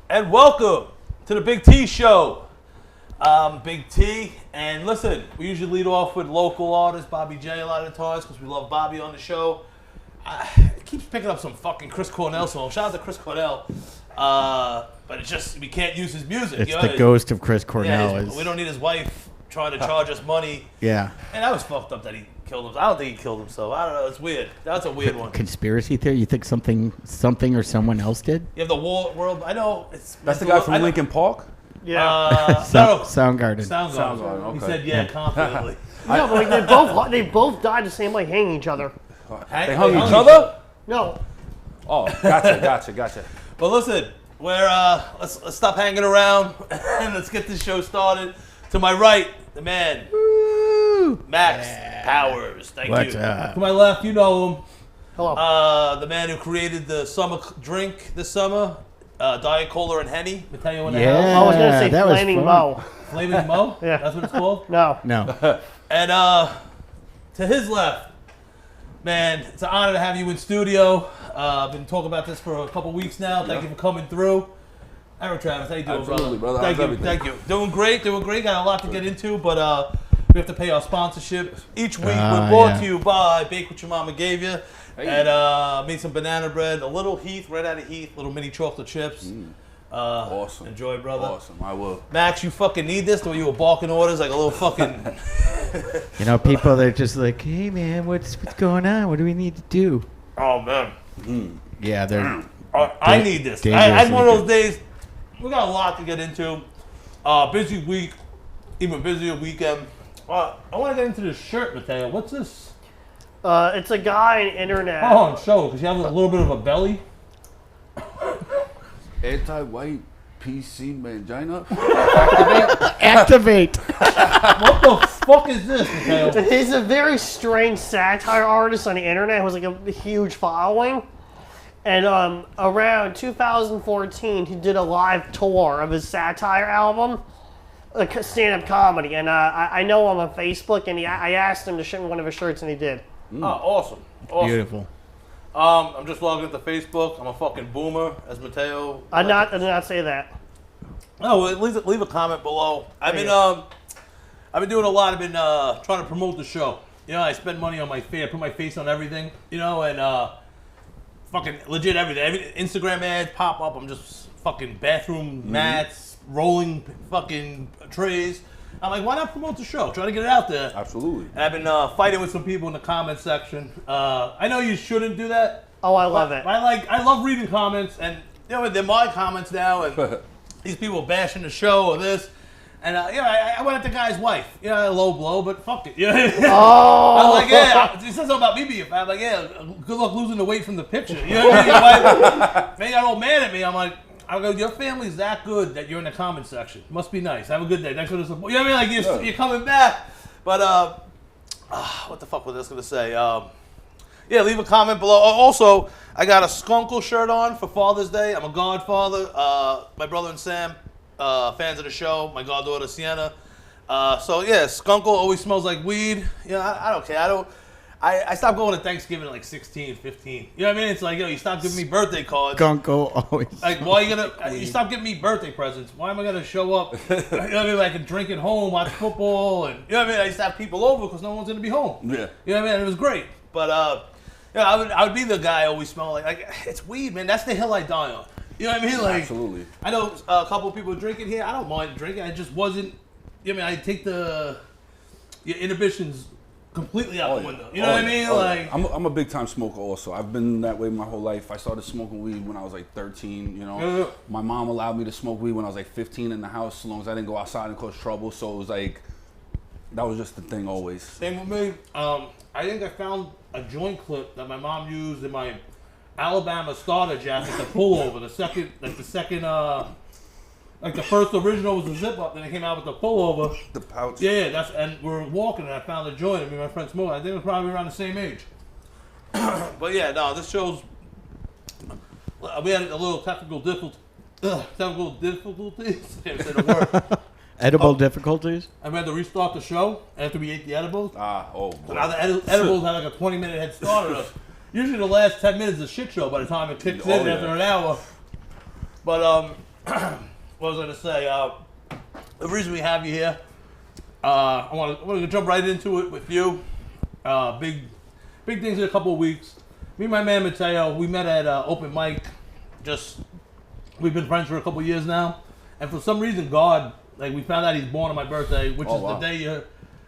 And welcome to the Big T Show. Big T, and listen, we usually lead off with local artists, Bobby J a lot of the times, because we love Bobby on the show. It keeps picking up some fucking Chris Cornell song. Shout out to Chris Cornell. But it's just, we can't use his music. It's the ghost of Chris Cornell. We don't need his wife trying to charge us money. Yeah. And that was fucked up that he killed himself. I don't think he killed himself. I don't know. It's weird. That's a weird one. Conspiracy theory? You think something or someone else did? You have the world. I know. That's the guy from Linkin Park? Yeah. Soundgarden. Soundgarden. Okay. He said, yeah, confidently. No, but they both died the same way, hanging each other. They hung each other? No. Oh, gotcha. But listen, let's stop hanging around and let's get this show started. To my right, the man, Max Powers. Thank What's you. up? To my left, you know him. Hello. The man who created the summer drink this summer, Diet Cola and Henny. Mateo in the Yeah. house. I was going to say that was Flaming fun. Mo. Flaming Mo? Yeah. That's what it's called? No. No. And to his left, man, it's an honor to have you in studio. I've been talking about this for a couple weeks now. Thank you for coming through. Eric Travis, how you doing, Absolutely, brother. Thank How's you, everything? thank you. Doing great. Got a lot to get into, but we have to pay our sponsorship. Each week we're brought to you by Bake What Your Mama Gave You. Hey. And made some banana bread, a little Heath, right out of Heath, little mini chocolate chips. Awesome. Enjoy, brother. Awesome, I will. Max, you fucking need this, or you were barking orders like a little fucking... You know, people, they're just like, hey, man, what's going on? What do we need to do? Oh, man. Yeah, they're... I need this. I had one of those days. We got a lot to get into. Busy week, even busier weekend. I want to get into this shirt, Mateo. What's this? It's a guy on the internet. Oh, show, because you have a little bit of a belly. Anti-white PC mangina? Activate! What the fuck is this, Mateo? He's a very strange satire artist on the internet who has like a huge following. And around 2014, he did a live tour of his satire album, like stand-up comedy. And I know him on Facebook, and I asked him to show me one of his shirts, and he did. Oh, awesome. Beautiful. I'm just logging into Facebook. I'm a fucking boomer, as Mateo. I did not say that. Oh, well, leave a comment below. I've been doing a lot. I've been trying to promote the show. You know, I spend money on my face. I put my face on everything. You know, and fucking legit everything. Instagram ads pop up. I'm just fucking bathroom mats, rolling fucking trays. I'm like, why not promote the show? Try to get it out there. Absolutely. And I've been fighting with some people in the comment section. I know you shouldn't do that. Oh, I love it. I love reading comments, and you know they're my comments now, and these people bashing the show or this. And I went at the guy's wife. Low blow, but fuck it. Oh. I'm like, yeah. He said something about me being fat. I'm like, yeah. Good luck losing the weight from the picture. You know what I mean? They got all mad at me. I'm like, I go, your family's that good that you're in the comment section. Must be nice. Have a good day. Thanks for the support. You know what I mean? Like you're coming back. But what the fuck was I just gonna say? Yeah, leave a comment below. Also, I got a Skunkle shirt on for Father's Day. I'm a godfather. My brother and Sam, fans of the show. My goddaughter Sienna. So yeah, Skunkle always smells like weed. I don't care. I stopped going to Thanksgiving at like 16, 15. You know what I mean? It's like, yo, you stop giving me birthday cards. Gunko always. Like, why are you gonna? You stop giving me birthday presents. Why am I gonna show up? You know what I mean? Like, I can drink at home, watch football, and you know what I mean. I used to have people over because no one's gonna be home. Yeah. You know what I mean? It was great, but I would be the guy always smelling like it's weed, man. That's the hill I die on. You know what I mean? Like, Absolutely. I know a couple of people drinking here. I don't mind drinking. I just wasn't. You know what I mean? I take your inhibitions completely out the window. You know what I mean? Like, I'm a big time smoker also. I've been that way my whole life. I started smoking weed when I was like 13, you know. My mom allowed me to smoke weed when I was like 15 in the house, as long as I didn't go outside and cause trouble. So it was like, that was just the thing always. Same with me. I think I found a joint clip that my mom used in my Alabama starter jacket, the pullover, like the first original was a zip up, then it came out with the pullover. The pouch. Yeah, and we're walking and I found a joint and me and my friend smoking. I think it was probably around the same age. But yeah, no, this shows, we had a little technical difficulties. Can't say the word. Edible difficulties? And we had to restart the show after we ate the edibles. Boy. So now the edibles had like a 20-minute head start on us. Usually the last 10 minutes is a shit show by the time it kicks in after an hour. But what was I gonna say? The reason we have you here, I want to jump right into it with you. Big things in a couple of weeks. Me and my man Mateo, we met at open mic. We've been friends for a couple of years now, and for some reason, God, like we found out he's born on my birthday, which is the day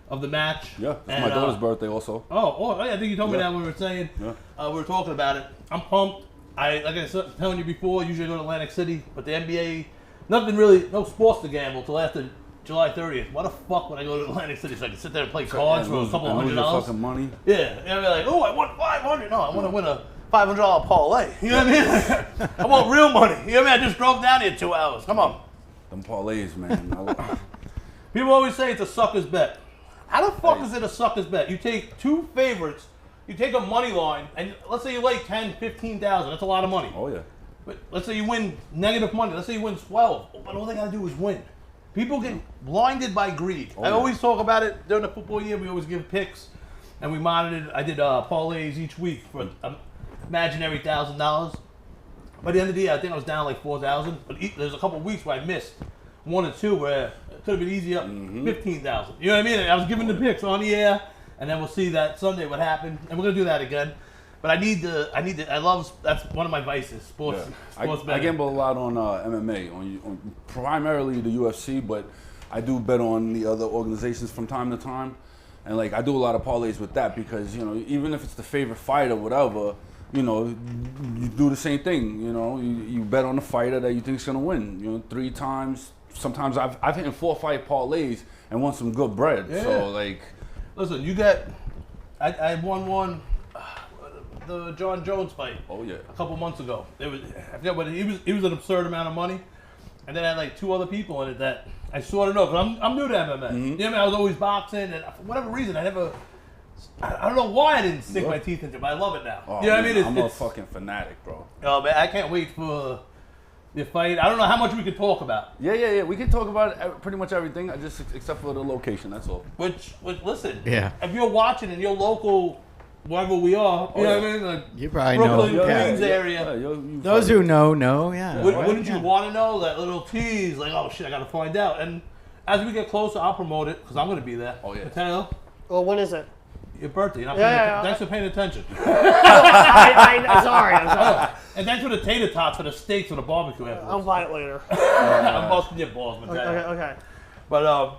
of the match. Yeah, it's my daughter's birthday also. Oh, yeah, I think you told me that when we were saying Yeah. we were talking about it. I'm pumped. Like I was telling you before, usually I go to Atlantic City, but the NBA, no sports to gamble till after July 30th. Why the fuck would I go to Atlantic City so I can sit there and play cards for a couple $100? Fucking money. Yeah, and I'd be like, oh, I won $500. No, I want to win a $500 parlay. You know what I mean? I want real money. You know what I mean? I just drove down here 2 hours. Come on. Them parlays, man. People always say it's a sucker's bet. How the fuck is it a sucker's bet? You take two favorites, you take a money line, and let's say you lay 10, 15,000. That's a lot of money. Oh yeah. But let's say you win negative money. Let's say you win 12. But all they gotta do is win. People get blinded by greed. I always talk about it during the football year. We always give picks, and we monitored. I did parlays each week for imaginary $1,000. By the end of the year, I think I was down like 4,000. But there's a couple of weeks where I missed 1 or 2 where it could have been easy up 15,000. You know what I mean? And I was giving the picks on the air, and then we'll see that Sunday what happened, and we're gonna do that again. But that's one of my vices, sports betting. I gamble a lot on MMA, on primarily the UFC, but I do bet on the other organizations from time to time. And like I do a lot of parlays with that because, you know, even if it's the favorite fight or whatever, you know, you do the same thing. You know, you bet on the fighter that you think is gonna win. You know, 3 times. Sometimes I've hit 4 fight parlays and won some good bread. Yeah. So like, listen, I won the John Jones fight. Oh yeah. A couple months ago. I forget what he was an absurd amount of money, and then I had like 2 other people in it that I sort of know. Cause I'm new to MMA. You know what I mean? I was always boxing, and for whatever reason, I don't know why I didn't sink my teeth into it, but I love it now. Oh, you know what I mean? I'm a fucking fanatic, bro. Oh man, I can't wait for the fight. I don't know how much we could talk about. Yeah. We can talk about pretty much everything, except for the location. That's all. Which listen. Yeah. If you're watching in your local, wherever we are, you know what I mean? Like You probably Brooklyn, know. Queens area. Yeah, you Those who know, yeah. Wouldn't you want to know that little tease? Like, oh shit, I got to find out. And as we get closer, I'll promote it because I'm going to be there. Oh, yeah. Mateo, Well, when is it? your birthday. You're not Yeah. Thanks for paying attention. I'm sorry. And thanks for the tater tots for the steaks for the barbecue afterwards. I'll buy it later. I'm busting your balls, Mateo. Okay. But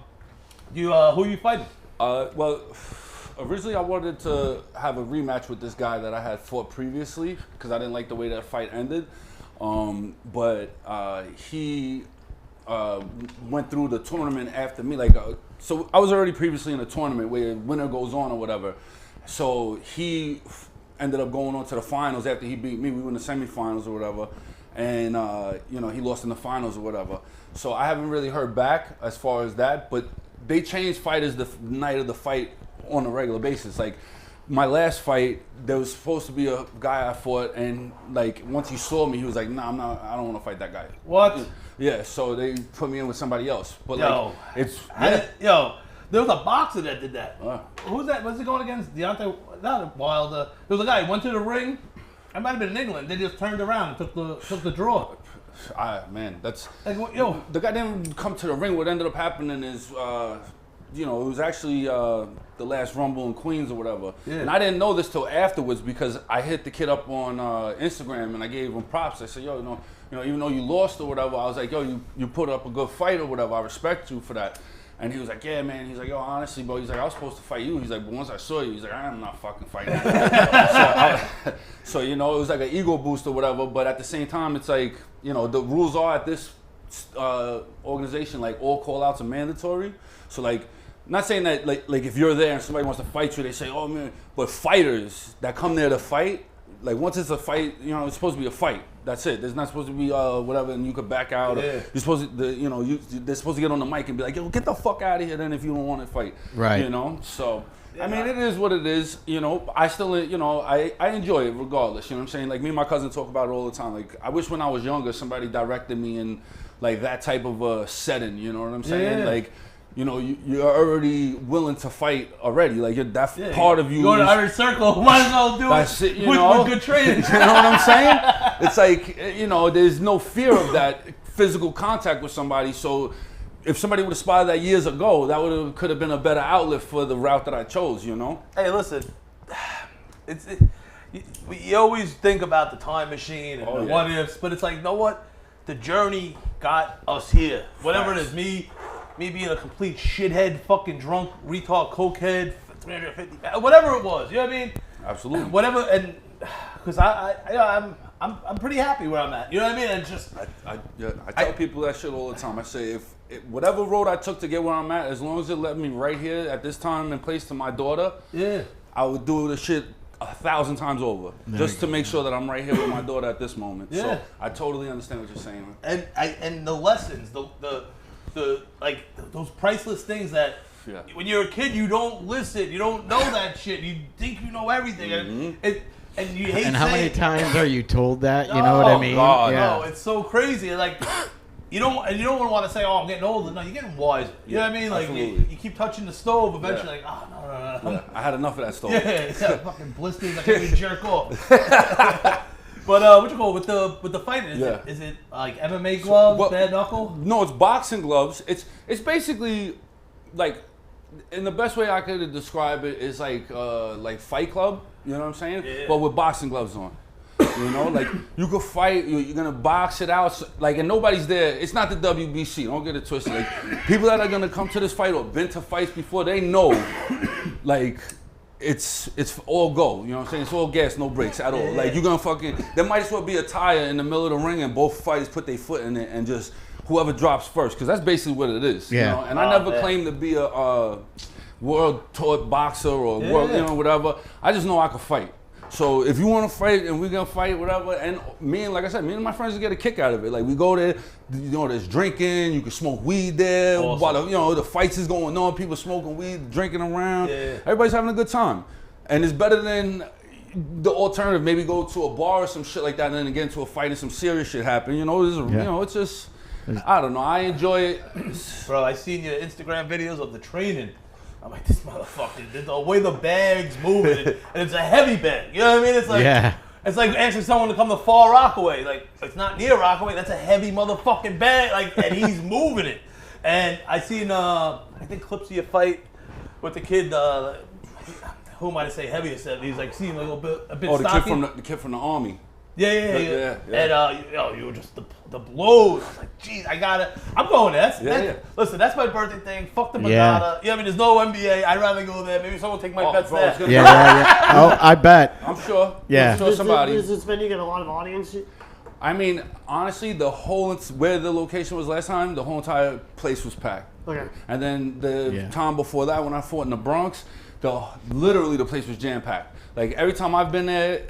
who are you fighting? Well, originally I wanted to have a rematch with this guy that I had fought previously because I didn't like the way that fight ended. But he went through the tournament after me. So I was already previously in a tournament where winner goes on or whatever. So he ended up going on to the finals after he beat me. We were in the semifinals or whatever. And, you know, he lost in the finals or whatever. So I haven't really heard back as far as that. But they changed fighters the night of the fight on a regular basis. Like my last fight, there was supposed to be a guy I fought, and like once he saw me, he was like, "Nah, I don't want to fight that guy." What? Yeah, so they put me in with somebody else. But Yo, there was a boxer that did that. Who's that? Was he going against Deontay? Not Wilder. There was a guy who went to the ring. I might have been in England. They just turned around and took the draw. That's Like, yo, the guy didn't come to the ring. What ended up happening is, you know, it was actually the last Rumble in Queens or whatever. Yeah. And I didn't know this till afterwards because I hit the kid up on Instagram and I gave him props. I said, yo, you know, even though you lost or whatever, I was like, yo, you put up a good fight or whatever. I respect you for that. And he was like, yeah, man. He's like, yo, honestly, bro. He's like, I was supposed to fight you. He's like, but once I saw you, he's like, I'm not fucking fighting you. So, you know, it was like an ego boost or whatever. But at the same time, it's like, you know, the rules are at this organization, like all call outs are mandatory. So like, not saying that like if you're there and somebody wants to fight you, they say, oh man, but fighters that come there to fight, like once it's a fight, you know, it's supposed to be a fight. That's it. There's not supposed to be whatever, and you could back out. Yeah. You're supposed to, they're supposed to get on the mic and be like, yo, get the fuck out of here then if you don't want to fight. Right. You know, so. I mean, it is what it is, you know. I still, you know, I enjoy it regardless, you know what I'm saying? Like, me and my cousin talk about it all the time. Like, I wish when I was younger, somebody directed me in, like, that type of a setting, you know what I'm saying? Yeah. Like, you know, you're already willing to fight already. Like, that part of you. You go to Irish Circle, might as well do That's it you know? with good training. You know what I'm saying? It's like, you know, there's no fear of that physical contact with somebody. So if somebody would have spotted that years ago, that could have been a better outlet for the route that I chose, you know? Hey, listen, you always think about the time machine and the what ifs, but it's like, you know what? The journey got us here. Whatever it is, me being a complete shithead, fucking drunk, retard, cokehead, 350, whatever it was, you know what I mean? Absolutely. Whatever, and because I'm pretty happy where I'm at. You know what I mean? And just I tell people that shit all the time. I say if whatever road I took to get where I'm at, as long as it led me right here at this time and place to my daughter, I would do the shit 1,000 times over just to make sure that I'm right here with my daughter at this moment. Yeah. So I totally understand what you're saying. And the lessons, the like those priceless things that when you're a kid you don't listen, you don't know that shit. You think you know everything, and you hate. And how many times are you told that? You know what I mean? God, no, it's so crazy. Like you don't want to say, "Oh, I'm getting older." No, you're getting wiser. You know what I mean? Like you keep touching the stove, eventually, like, "Oh no." Yeah, I had enough of that stove. Yeah, fucking blisters. I can't even jerk off. But what you call with the fighting? Is it like MMA gloves, bare knuckle? No, it's boxing gloves. It's basically like, and the best way I could describe it is like Fight Club. You know what I'm saying? Yeah. But with boxing gloves on. You know, like you could fight. You're gonna box it out. Like, and nobody's there. It's not the WBC. Don't get it twisted. Like people that are gonna come to this fight or been to fights before, they know, like. It's all go, you know what I'm saying? It's all gas, no brakes at all. Like, you're gonna fucking, there might as well be a tire in the middle of the ring and both fighters put their foot in it and just whoever drops first, because that's basically what it is. Yeah. You know? And I never claimed to be a world-taught boxer or world, you know, whatever. I just know I can fight. So if you want to fight and we're gonna fight, whatever, and like I said, me and my friends get a kick out of it. Like we go there, you know, there's drinking, you can smoke weed there. Awesome. While you know the fights is going on, people smoking weed, drinking around. Yeah. Everybody's having a good time, and it's better than the alternative. Maybe go to a bar or some shit like that, and then get into a fight and some serious shit happen. You know, you know, it's just, I don't know. I enjoy it, bro. I seen your Instagram videos of the training. I'm like, this motherfucker, the way the bag's moving, and it's a heavy bag. You know what I mean? It's like, it's like asking someone to come to Far Rockaway. Like, it's not near Rockaway. That's a heavy motherfucking bag. Like, and he's moving it. And I seen, I think clips of your fight with the kid. Who might I say heaviest? He's like, seemed a bit stocky. The kid from the army. Yeah. And you were just the blows. I was like, geez, I'm going there. Listen, that's my birthday thing. Fuck the Madonna. Yeah, you know, I mean, there's no NBA. I'd rather go there. Maybe someone will take my bets there. Yeah. Oh, I bet. I'm sure. Yeah. I'm sure somebody. Does this venue get a lot of audience? I mean, honestly, where the location was last time, the whole entire place was packed. Okay. And then the time before that, when I fought in the Bronx, literally the place was jam packed. Like every time I've been there,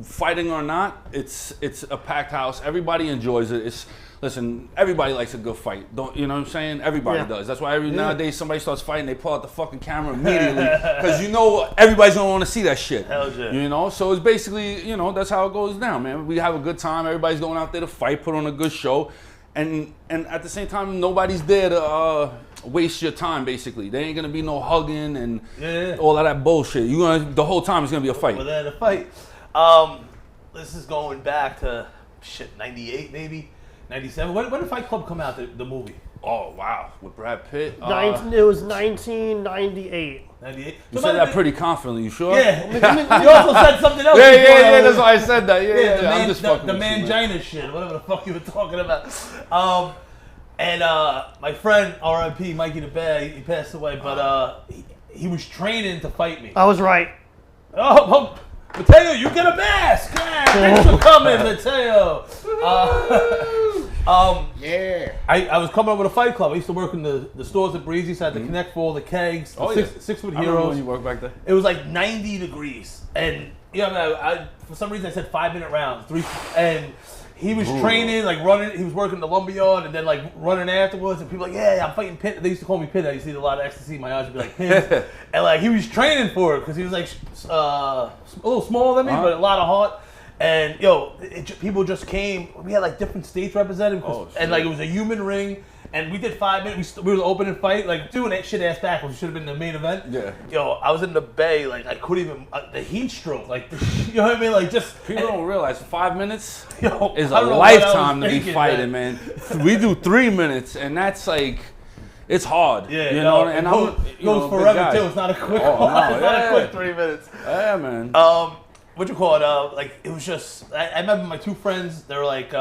fighting or not, it's a packed house. Everybody enjoys it. Listen, everybody likes a good fight. You know what I'm saying? Everybody does. That's why nowadays somebody starts fighting, they pull out the fucking camera immediately because you know everybody's gonna want to see that shit. Hell yeah. You know, so it's basically, you know, that's how it goes down, man. We have a good time. Everybody's going out there to fight, put on a good show, and at the same time, nobody's there to waste your time. Basically, there ain't gonna be no hugging and all of that bullshit. The whole time it's gonna be a fight. We're there to fight. This is going back to 98 maybe, 97. When did Fight Club come out? The movie. Oh wow, with Brad Pitt. It was 1998. 98. You said that pretty confidently. You sure? Yeah. You also said something else. Yeah. That's why I said that. Yeah. I'm just fucking the mangina shit, whatever the fuck you were talking about. And my friend R.I.P. Mikey the Bear, he passed away, but he was training to fight me. I was right. Oh, Mateo, you get a mask. Yeah, thanks for coming, Mateo. I was coming up with a Fight Club. I used to work in the stores at Breezy, so I had to connect for all the kegs. 6 Foot Heroes. When you worked back there. It was like 90 degrees, and for some reason I said 5-minute rounds, and he was training, like running. He was working the lumberyard, and then like running afterwards. And people like, yeah, I'm fighting Pitt. They used to call me Pitt. I used to eat a lot of ecstasy. My eyes would be like pins. And like he was training for it because he was like a little smaller than me, but a lot of heart. And people just came. We had like different states represented, and like it was a human ring. And we did 5 minutes. We were the opening fight, like doing that shit ass backwards. We should have been the main event. Yeah. Yo, I was in the bay, like I couldn't even the heat stroke, like you know what I mean, like just People don't realize 5 minutes yo, is I a don't know what I was lifetime to be thinking, fighting, man. We do 3 minutes, and that's like, it's hard. Yeah, you know, and and it I'm goes you know, a big forever guy. too. It's not a quick Oh, one. no, It's not a yeah. quick 3 minutes. Yeah, man. What you call it? Like it was just. I remember my 2 friends. They were like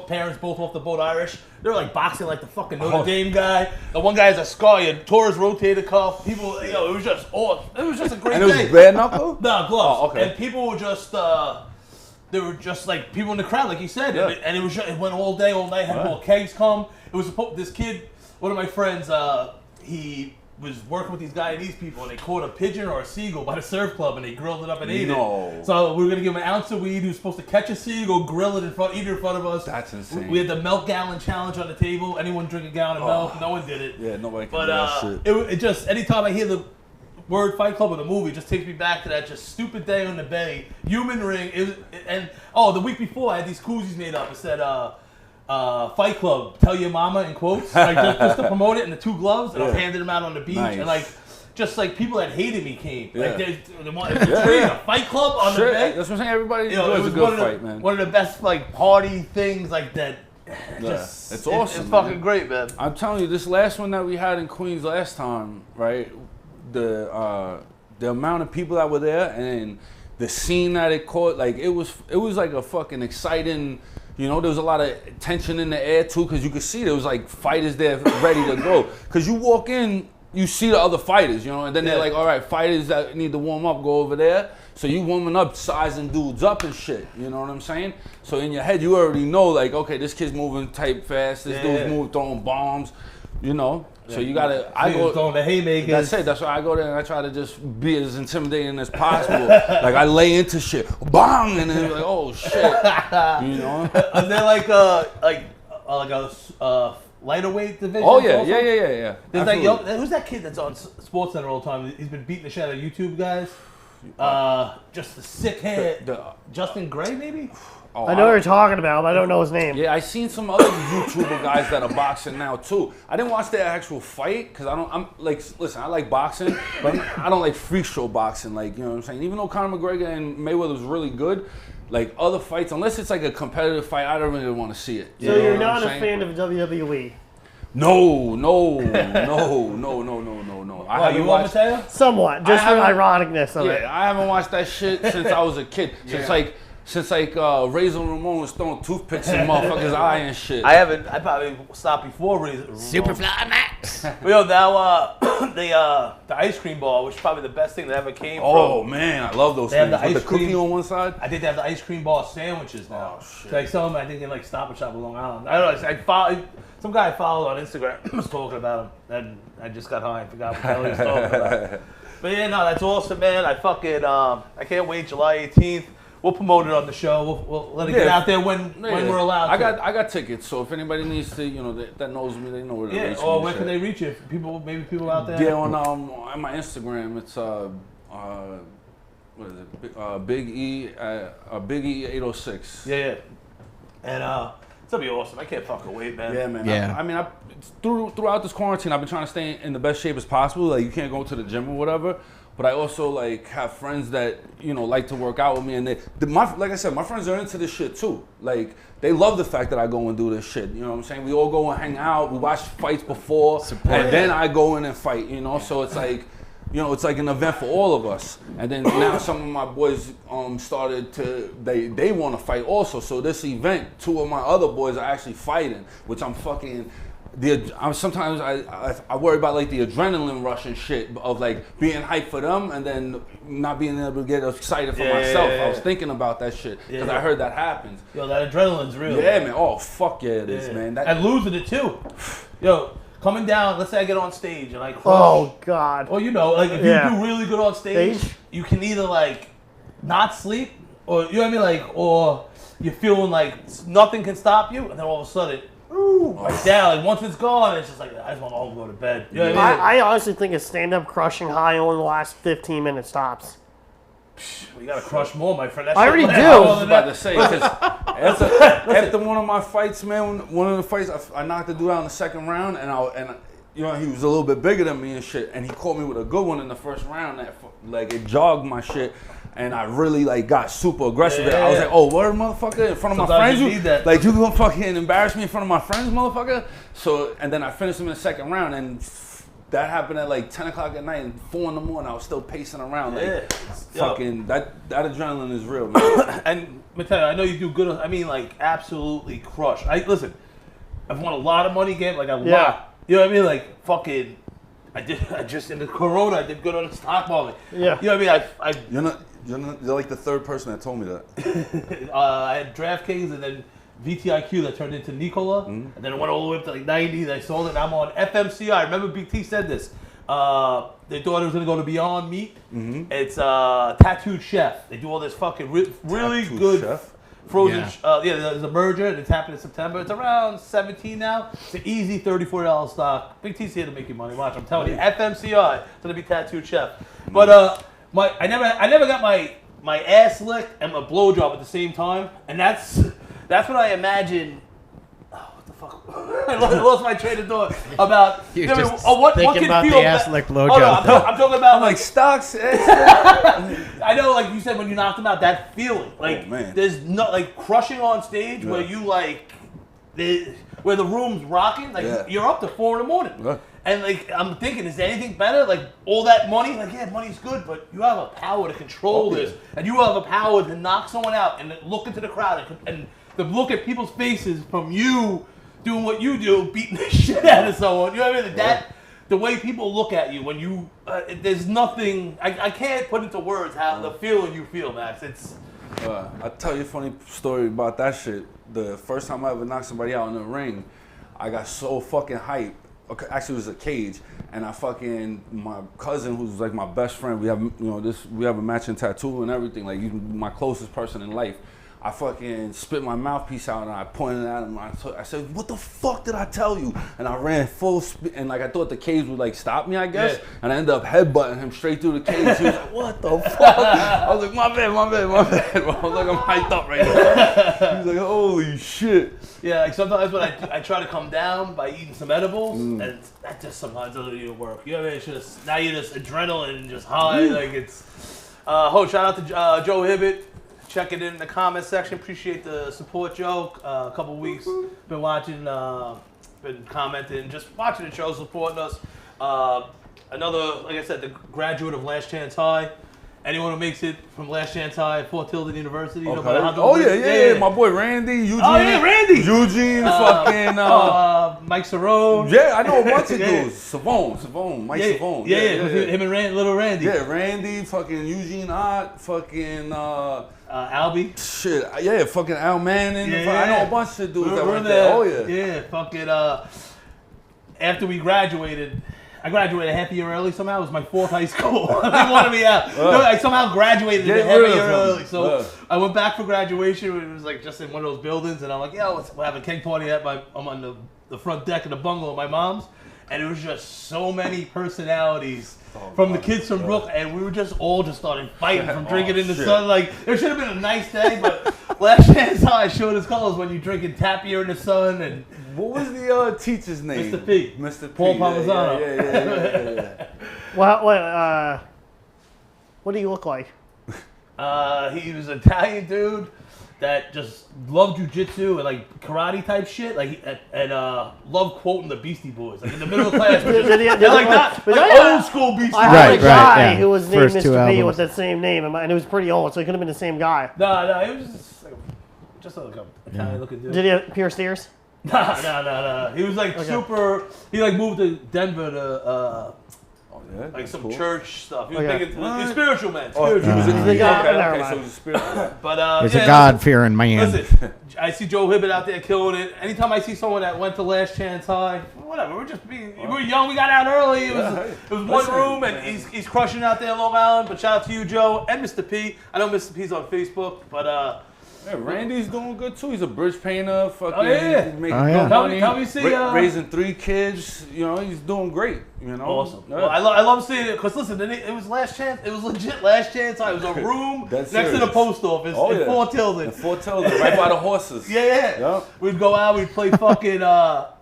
parents, both off the boat, Irish. They were like boxing like the fucking Notre Dame guy. The one guy has a scar. He had tore his rotator cuff. People, it was just awesome. It was just a great And it day. was bare knuckle? No, gloves. Oh, okay. And people were just. They were just like people in the crowd, like you said, Yeah. and it was. It went all day, all night. Had more kegs come. It was this kid. One of my friends. He was working with these Guyanese people, and they caught a pigeon or a seagull by the surf club, and they grilled it up and ate it. So we were gonna give him an ounce of weed. He was supposed to catch a seagull, grill it eat it in front of us. That's insane. We had the milk gallon challenge on the table. Anyone drink a gallon of milk? No one did it. Yeah, nobody can But do that shit. it just anytime I hear the word Fight Club or the movie, it just takes me back to that just stupid day on the bay. Human Ring. The week before I had these koozies made up. It said Fight Club, tell your mama in quotes, like just to promote it, and the 2 gloves, and I was handing them out on the beach, and like just like people that hated me came, like they wanted to treat a Fight Club on the bay. That's what I'm saying. Everybody You know, enjoys it a was good fight, man. one of the best like party things like that. It's awesome. It's fucking man. great, man. I'm telling you, this last one that we had in Queens last time, right? The amount of people that were there and the scene that it caught, like it was like a fucking exciting. You know, there was a lot of tension in the air too, because you could see there was like fighters there ready to go. Because you walk in, you see the other fighters, you know, and then they're like, all right, fighters that need to warm up, go over there. So you warming up, sizing dudes up and shit. You know what I'm saying? So in your head, you already know, like, okay, this kid's moving type fast. This dude's moving, throwing bombs. You know, so you gotta. I go throwing the haymakers. That's it. That's why I go there and I try to just be as intimidating as possible. Like I lay into shit, bang, and then like, oh shit, you know. Is there like a lighter weight division? Oh yeah, also? yeah. There's like who's that kid that's on Sports Center all the time? He's been beating the shit out of YouTube guys. Just the sick head. Justin Gray, maybe. Oh, I know what you're talking about, but I don't know his name. Yeah, I seen some other YouTuber guys that are boxing now too. I didn't watch their actual fight because I'm like, listen, I like boxing, but I don't like freak show boxing. Like, you know what I'm saying? Even though Conor McGregor and Mayweather was really good, like other fights, unless it's like a competitive fight, I don't really want to see it. So You know you're what not I'm a saying? fan of WWE? No. Why, you want Mateo? Somewhat, just for the ironicness of it. Yeah, I haven't watched that shit since I was a kid. Since Razor Ramon was throwing toothpicks in motherfuckers' eye and shit. I probably stopped before Razor. Superfly Max. But yo, now the ice cream ball, which is probably the best thing that ever came Oh from. man, I love those They have things. the With ice the cookie cream. on one side. I think they have the ice cream ball sandwiches now. Oh, shit. So I saw them, I think in like Stop and Shop in Long Island. I don't know. Some guy I followed on Instagram was talking about them, and I just got high and forgot what the hell he was talking about. But yeah, no, that's awesome, man. I fucking I can't wait. July 18th. We'll promote it on the show. We'll let it get out there when we're allowed. I got tickets, so if anybody needs to, you know, that knows me, they know where to reach me. Or and where shit. can they reach you? Maybe people out there. Yeah, on my Instagram, it's what is it? Big E 806. Yeah. And it's gonna be awesome. I can't fucking wait, man. Yeah, man. Yeah. I mean, throughout this quarantine, I've been trying to stay in the best shape as possible. Like, you can't go to the gym or whatever. But I also like have friends that, you know, like to work out with me, and like I said, my friends are into this shit too. Like, they love the fact that I go and do this shit. You know what I'm saying? We all go and hang out. We watch fights before, and then I go in and fight. You know, so it's like, you know, it's like an event for all of us. And then now some of my boys started to they want to fight also. So this event, 2 of my other boys are actually fighting, which I'm fucking. Sometimes I worry about like the adrenaline rush and shit of like being hyped for them and then not being able to get excited for myself. I was thinking about that shit because I heard that happens. Yo, that adrenaline's real. Yeah, man. Oh fuck yeah, it is, man. And losing it too. Yo, coming down. Let's say I get on stage and I crush. Oh God. Or you know, like if you do really good on stage, you can either like not sleep, or you know what I mean, like, or you're feeling like nothing can stop you, and then all of a sudden. Right down, like once it's gone, it's just like I just want to all go to bed. You know what I mean? I honestly think a stand-up crushing high only lasts 15 minutes tops. You gotta crush more, my friend. I already do. I was about to say, After one of my fights, man, one of the fights, I knocked the dude out in the second round, and you know, he was a little bit bigger than me and shit, and he caught me with a good one in the first round. That like it jogged my shit, and I really like got super aggressive. Yeah. I was like, "Oh, what, motherfucker!" In front of my Sometimes friends, you need that. like you gonna fucking embarrass me in front of my friends, motherfucker. So, and then I finished him in the second round, and that happened at like 10 o'clock at night, and 4 in the morning. I was still pacing around, like fucking that adrenaline is real, man. And let me tell you, I know you do good. I mean, like absolutely crush. Listen. I've won a lot of money game, like a lot. You know what I mean? Like fucking. I just in the Corona, I did good on the stock market. Yeah. You know what I mean? You're like the third person that told me that. I had DraftKings and then VTIQ that turned into Nikola, and then it went all the way up to like 90. Then I sold it. And I'm on FMCI. I remember BT said this. They thought it was gonna go to Beyond Meat. It's Tattooed Chef. They do all this fucking really Tattooed good Chef? frozen. There's a merger. And it's happening in September. It's around 17 now. It's an easy $34 stock. Big T's here to make you money. Watch, I'm telling you. FMCI. It's gonna be Tattooed Chef. But I never got my ass licked and my blowjob at the same time, and that's what I imagine. Oh, what the fuck? I lost my train of thought about. You're I mean, just what thinking can about feel the ass lick blowjob. Oh, no, I'm talking about I'm like stocks. I know, like you said, when you knocked him out, that feeling, like man. there's no like crushing on stage where you like, where the room's rocking, like you're up to 4 in the morning. Yeah. And like I'm thinking, is there anything better? Like all that money, like yeah, money's good, but you have a power to control this, and you have a power to knock someone out and look into the crowd and to look at people's faces from you doing what you do, beating the shit out of someone. You know what I mean? That the way people look at you when you, there's nothing. I can't put into words how the feeling you feel, Max. It's. I'll tell you a funny story about that shit. The first time I ever knocked somebody out in the ring, I got so fucking hyped. Okay, actually, it was a cage, and my cousin, who's like my best friend, we have a matching tattoo and everything. Like, he's my closest person in life. I fucking spit my mouthpiece out and I pointed at him. I said, "What the fuck did I tell you?" And I ran full speed, and like I thought the cage would like stop me, I guess. Yeah. And I ended up headbutting him straight through the cage. He was like, "What the fuck?" I was like, "My bad." I was like, "I'm hyped up right now." He was like, "Holy shit." Yeah, like sometimes when I try to come down by eating some edibles, and that just sometimes doesn't even work. You know what I mean? It's just, now you're just adrenaline and just high. Like it's. Shout out to Joe Hibbett. Check it in the comment section. Appreciate the support, Joe. A couple weeks, been watching, been commenting, just watching the show, supporting us. Another, like I said, the graduate of Last Chance High. Anyone who makes it from Last Chance High, Fort Tilden University. You know, yeah, my boy Randy, Eugene. Oh yeah, Randy. Eugene, fucking. Mike Cerrone. Yeah, I know a bunch of dudes. Savone, Mike Savone. Yeah. Him and little Randy. Yeah, Randy, fucking Eugene Ott, fucking. Albie. Shit, yeah, fucking Al Manning. I know a bunch of dudes that We're were there. Oh yeah. Yeah, fucking. After we graduated. I graduated half a year early somehow. It was my 4th high school. They wanted me out. No, I somehow graduated half a year early. So I went back for graduation. It was like just in one of those buildings. And I'm like, we're having a keg party I'm on the front deck of the bungalow of my mom's. And it was just so many personalities from the kids from Brooklyn. And we were just all just started fighting from drinking in the sun. Like, it should have been a nice day, but Last Chance High showed his colors when you're drinking Tapir in the sun. And what was the teacher's name? Mr. P. Mr. P. Paul Palmisano. Yeah. Well, what do you look like? He was an Italian dude that just loved jujitsu and like karate type shit, like and loved quoting the Beastie Boys, like in the middle class. Old school Beastie Boys. I had a guy yeah. who was named First 2 Mr. B albums. with that same name, and it was pretty old, so it could have been the same guy. No, it was just like a Italian looking dude. Did he have pierced ears? No. He was like super. He like moved to Denver to like some church stuff. He was big into he's spiritual man. Spiritual. He was The guy. okay, so he was spiritual. But He's a God-fearing man. Listen, I see Joe Hibbett out there killing it. Anytime I see someone that went to Last Chance High, whatever, we're young, we got out early. It was one room, and he's crushing out there in Long Island. But shout out to you, Joe, and Mr. P. I know Mr. P's on Facebook, but Yeah, Randy's doing good too. He's a bridge painter. Fucking Oh, yeah. he's making Oh, yeah. good money. Help me see, raising 3 kids. You know, he's doing great. You know, Awesome. Yeah. Well, I love seeing it because listen, it was Last Chance. It was legit Last Chance. It was a room That's next to the serious. post office Oh, in yeah. Fort Tilden. And Fort Tilden, right by the horses. Yeah. Yup. We'd go out. We'd play fucking.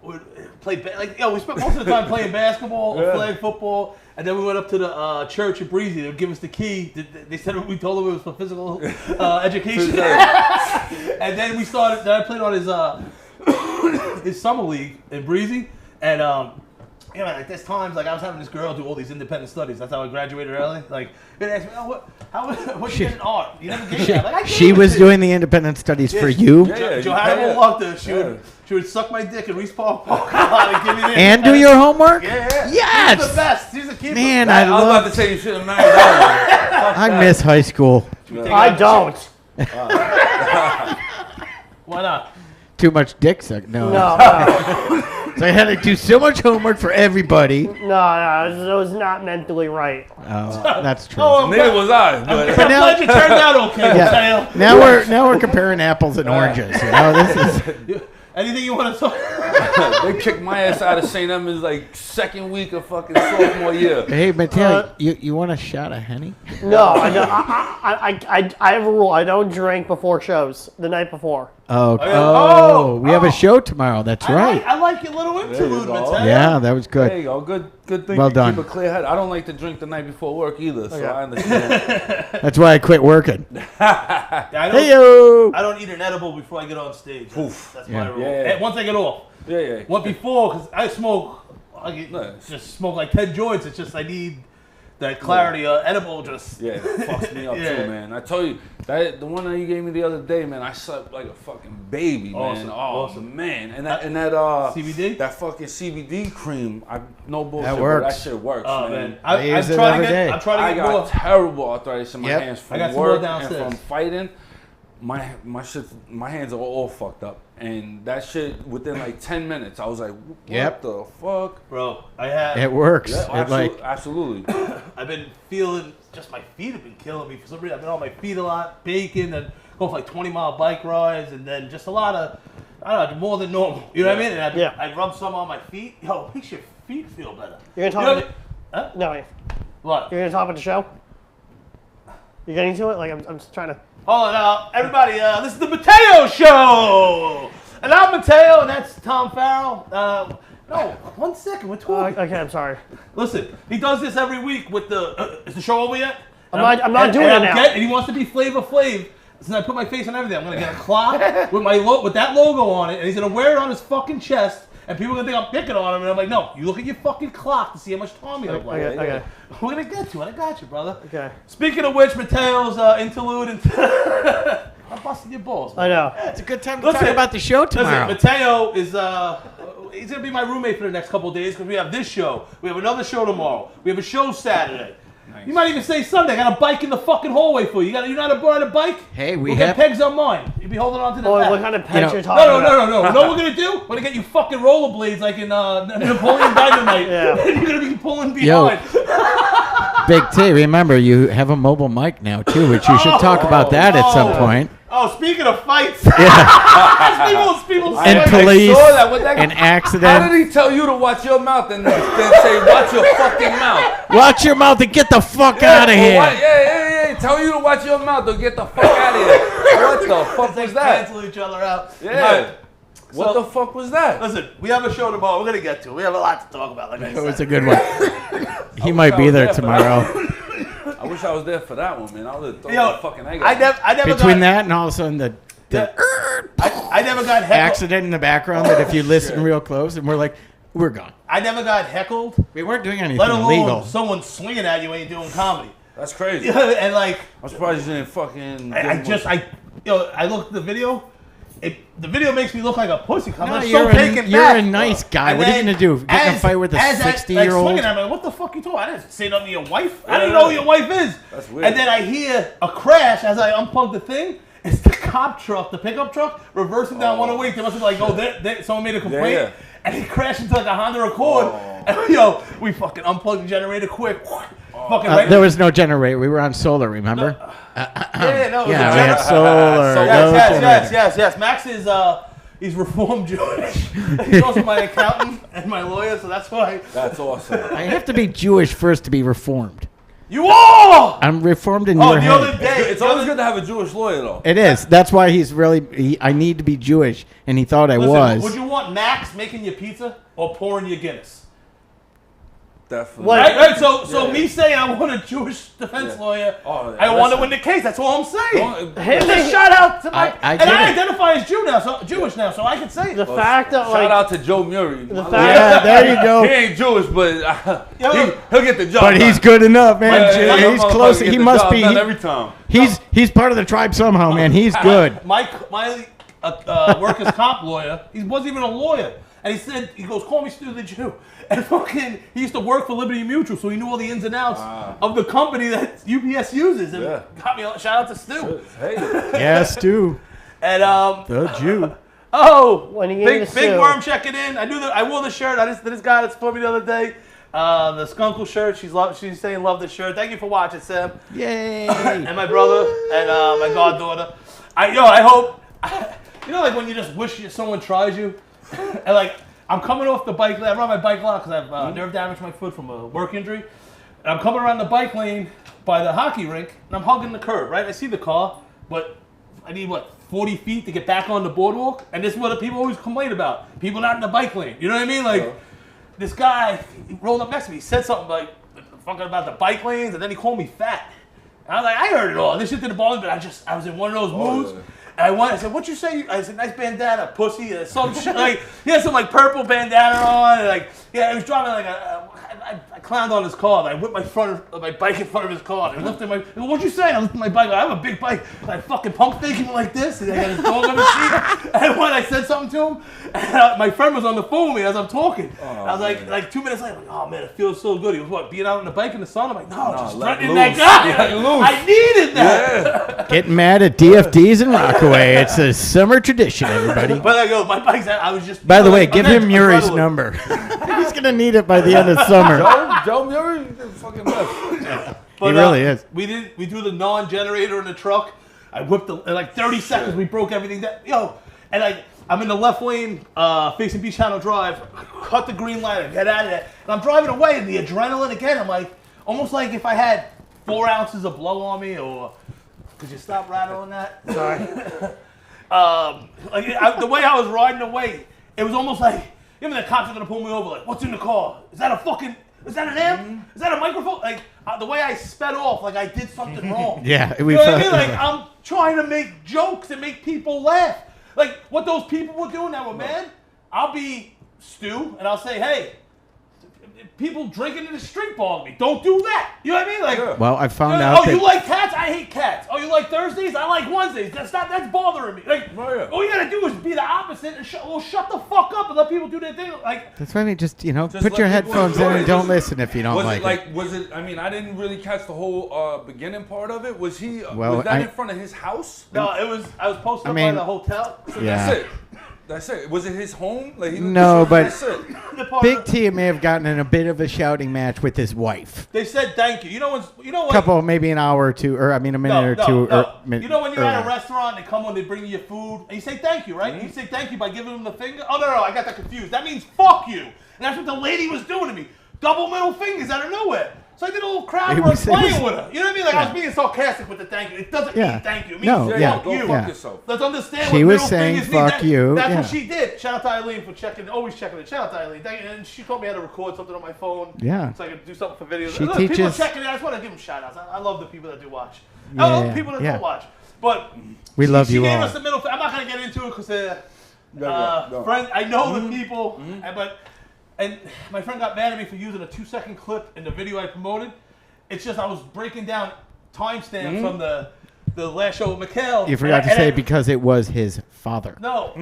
We'd play we spent most of the time playing basketball or Yeah. flag football, and then we went up to the church in Breezy. They would give us the key. They said we told them it was for physical education, and then we started. Then I played on his summer league in Breezy, and you know, like there's times like I was having this girl do all these independent studies. That's how I graduated early. Like they asked me, "Oh, what'd you get in art? You never gave that." Like, I She gave was it to you. doing the independent studies for you Yeah. Johanna Yeah. Walker, she Yeah. would suck my dick in Reese Park parking lot and give me the and do your homework. Yeah, yeah. Yes! She's the best. She's a keeper. Man, I was about love. to say you should have married that I miss high school. I don't. Why not? Too much dick suck. No. No, So I had to do so much homework for everybody. no, it was not mentally right. Oh, that's true. Oh, one. Neither was I. But I'm glad you turned out okay, Yeah. Mateo. Now we're comparing apples and oranges. You know, this is Anything you want to talk? they kicked my ass out of St. Edmunds like second week of fucking sophomore year. Hey, Mateo, you want a shot of Henny? No, I have a rule. I don't drink before shows, the night before. Oh, we have a show tomorrow. That's right. I like your little interlude, go. Mateo. Yeah, that was There good. you go. Good thing Well to done. keep a clear head. I don't like to drink the night before work either, so Okay. I understand. That's why I quit working. I don't, Hey-o. I don't eat an edible before I get on stage. Oof. That's Yeah. my rule. Yeah. And once I get off. Yeah. What before? Because I smoke. Nice. Just smoke like 10 joints. It's just I need that clarity. Edible just. Yeah, it fucks me up Yeah. too, man. I tell you, the one that you gave me the other day, man, I slept like a fucking baby, Awesome, man. Oh awesome. man, and that CBD? that fucking CBD cream, no bullshit, That bro, works. that shit works, Oh man. man, I I'm use it trying to every get. day. I'm trying I to get got more. terrible arthritis in my Yep. hands I from got some work more and downstairs. from fighting. My hands are all fucked up, and that shit within like 10 minutes, I was like, what Yep. the fuck? Bro, I have. It works. Yeah, It like absolutely. I've been feeling just my feet have been killing me for some reason. I've been on my feet a lot, baking and going for like 20-mile bike rides, and then just a lot of, I don't know, more than normal. You know what I mean? And I rub some on my feet. Yo, it makes your feet feel better. You're gonna You know talk. what No, What? you're gonna talk about the show. You getting to it? Like I'm just trying to. Hold on now, everybody. This is the Mateo Show, and I'm Mateo, and that's Tom Farrell. No, 1 second, we're talking. Okay, I'm sorry. Listen, he does this every week with the. Is the show over yet? I'm not doing it now. And he wants to be Flavor Flav. So I put my face on everything. I'm gonna get a clock with with that logo on it, and he's gonna wear it on his fucking chest. And people are gonna think I'm picking on him, and I'm like, no, you look at your fucking clock to see how much time you look like. Okay. We're gonna get to it. I got you, brother. Okay. Speaking of which, Mateo's interlude and I'm busting your balls. I know. it's a good time to Listen, talk about the show tomorrow. Listen, Mateo is he's gonna be my roommate for the next couple of days because we have this show. We have another show tomorrow. We have a show Saturday. Nice. You might even say Sunday. I got a bike in the fucking hallway for you. You know how to ride a bike? Hey, we We'll get have- pegs on mine. You'll be holding on to the Boy, back. what kind of pets You know- you're talking about? No. You know what we're gonna do? We're gonna get you fucking rollerblades like in Napoleon Dynamite. Yeah. And you're gonna be pulling Yo. behind. Big T, remember you have a mobile mic now too, which you should talk about that at some point. Oh, speaking of fights. Yeah. people And swear. police, saw that. What that- and How accident. did he tell you to watch your mouth and then say watch your fucking mouth? Watch your mouth and get the fuck out of here. Yeah. Tell you to watch your mouth or get the fuck out of here. What the fuck was that? Cancel each other out. Yeah. What So- the fuck was that? Listen, we have a show tomorrow. We're gonna get to it. We have a lot to talk about. Like I It said. was a good one. He might be was there there for tomorrow. I wish I was there for that one, man. I would have thrown Yo, the fucking egg I out. never Between got, that and all of a sudden the I never got heckled. accident in the background that if you listen real close and we're like, we're gone. I never got heckled. We weren't doing anything Let alone illegal. someone swinging at you when you're doing comedy. That's crazy. And like, I'm surprised you didn't fucking. I looked at the video. The video makes me look like a pussy. I'm No, like, you're so taken you're back. a nice guy. And What are you then gonna do? Get in a fight with a as I, 60-year-old? swinging at me, what the fuck you talking? I didn't say nothing to your wife. I didn't know who your wife is. That's weird. And then I hear a crash as I unplug the thing. It's the cop truck, the pickup truck, reversing down 108. They must have been like, someone made a complaint. Yeah. And he crashed into like a Honda Accord. And, yo, we fucking unplugged the generator quick. Fucking right. There was no generator. We were on solar, remember? No. Yeah, we had solar. Yes. Max is he's Reformed Jewish. He's also my accountant and my lawyer, so that's why. That's awesome. I have to be Jewish first to be Reformed. You are. I'm Reformed in Oh, your the head. other day, It's always good to have a Jewish lawyer, though. It is. That's why he's really. I need to be Jewish, and he thought I Listen, was. would you want Max making your pizza or pouring your Guinness? Definitely. What? Right. So Yeah. me saying I want a Jewish defense lawyer, Oh, I want to listen. win the case. That's all I'm saying. Don't- It's a shout out to my. I and get I it. identify as Jewish now, so I can say The it. fact that, Shout like, out to Joe Murray. the fact Yeah, there you He go. ain't Jewish, but he'll get the job. But he's done. good enough, man. Yeah, He's that close. motherfucker get He the must job be. done every time. He's part of the tribe somehow, man. He's good. My workers' comp lawyer, he wasn't even a lawyer. And he goes, call me Stu the Jew. And fucking, he used to work for Liberty Mutual, so he knew all the ins and outs of the company that UPS uses. And got me, shout out to Stu. Hey, Yes, too. And, The Jew. when he gave big the suit. worm checking in. I wore the shirt. This guy that's for me the other day. The Skunkle shirt. She's saying love the shirt. Thank you for watching, Sam. Yay. And my brother and my goddaughter. I hope. Like when you just wish someone tries you, and like I'm coming off the bike lane. I'm on my bike lane because I've nerve damaged my foot from a work injury. And I'm coming around the bike lane by the hockey rink, and I'm hugging the curb. Right, I see the car, but I need 40 feet to get back on the boardwalk. And this is what the people always complain about: people not in the bike lane. You know what I mean? Like this guy he rolled up next to me. He said something like fucking about the bike lanes, and then he called me fat. And I was like, I heard it all. This shit didn't bother me, but I was in one of those moods. yeah. And I said, what you say? I said, nice bandana, pussy, some shit. Like, he had some purple bandana on, and he was driving I clowned on his car. And I whipped my bike in front of his car. And I lifted what'd you say? I lifted my bike. I have a big bike. I fucking pump faking it like this. And I got his dog on the seat. And when I said something to him, and my friend was on the phone with me as I'm talking. I was like 2 minutes later, I'm like, oh man, it feels so good. He was being out on the bike in the sun? I'm like, no, just let threatening loose. that guy. Let loose. I needed that. yeah. Getting mad at DFDs and Rockaway. It's a summer tradition, everybody. But I go, my bike's out. I was just. By the way, I'm give not him Murray's adrenaline. number. He's going to need it by the end of summer. Joe Murray, the fucking best. But, He really is. We do the non-generator in the truck. I whipped in like 30 seconds. We broke everything down. And I'm in the left lane facing Beach Channel Drive. Cut the green light and get out of there. And I'm driving away, and the adrenaline again. I'm like, almost like if I had 4 ounces of blow on me, or could you stop rattling that? Sorry. The way I was riding away, it was almost like, even the cops are gonna pull me over. Like, what's in the car? Is that an amp? Is that a microphone? Like the way I sped off, like I did something wrong. Yeah, You know what I mean? Like I'm trying to make jokes and make people laugh. Like what those people were doing that were mad. I'll be Stu and I'll say, hey, people drinking in the street bother me. Don't do that. You know what I mean? Like, Well, I found out that... you like cats? I hate cats. Oh, you like Thursdays? I like Wednesdays. That's bothering me. Like, all you gotta do is be the opposite and shut the fuck up and let people do their thing. Like, That's why I mean, just Just put your let people headphones in enjoy and it. don't listen if you don't Was it? I mean, I didn't really catch the whole beginning part of it. Was he? Well, was that I- in front of his house? no, I was posted I up mean- by the hotel. Yeah. That's it. That's it. Was it his home? Like he No, but- that's it. The part Big of- T may have gotten in a bit of a shouting match with his wife. They said thank you. You know what? Couple, maybe an hour or two, or I mean a minute or two. You know when you're at a earlier. restaurant, they come when they bring you your food, and you say thank you, right? You say thank you by giving them the finger. Oh no, I got that confused. That means fuck you, and that's what the lady was doing to me. Double middle fingers out of nowhere. So I did a little crowd It work was- playing with her. You know what I mean? Like I was being sarcastic with the thank you. It doesn't Yeah. mean thank you. It means No, yeah, fuck Go you. fuck Yeah. yourself. Let's understand She what was middle saying, fingers mean. "Fuck you," That's yeah. what she did. Shout out to Eileen for checking, always checking it. Shout out to Eileen. Thank you. And she told me how to record something on my phone. Yeah. So I could do something for videos. She Look, people teaches- checking it. I just want to give them shout outs. I love the people that do watch. I Yeah, love people that yeah. don't watch. But We love she you gave all. us the middle. I'm not going to get into it because Go. friend, I know the people, and my friend got mad at me for using a 2-second clip in the video I promoted. It's just I was breaking down timestamps from the last show with Mikhail. You forgot to and say I- because it was his father. no,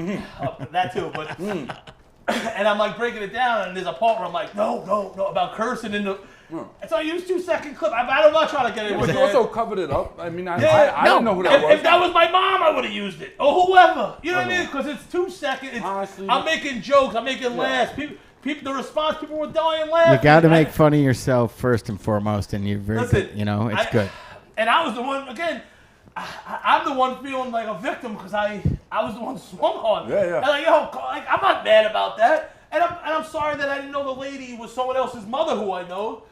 that too, but and I'm like breaking it down, and there's a part where I'm like, no, about cursing in the. And so I used 2-second clip. I'm not trying to get into But it. you also covered it up. I mean, I No. didn't know who that was. If that was my mom, I would have used it, or whoever. You know what I mean? Because it's 2 seconds. Honestly, I'm making jokes. I'm making laughs. People, the response, people were dying laughing. You got to make fun of yourself first and foremost, and you're very Listen, good. You know, it's good. And I was the one again. I'm the one feeling like a victim because I was the one swung on. Yeah, yeah. And like, I'm not mad about that. And I'm sorry that I didn't know the lady was someone else's mother who I know.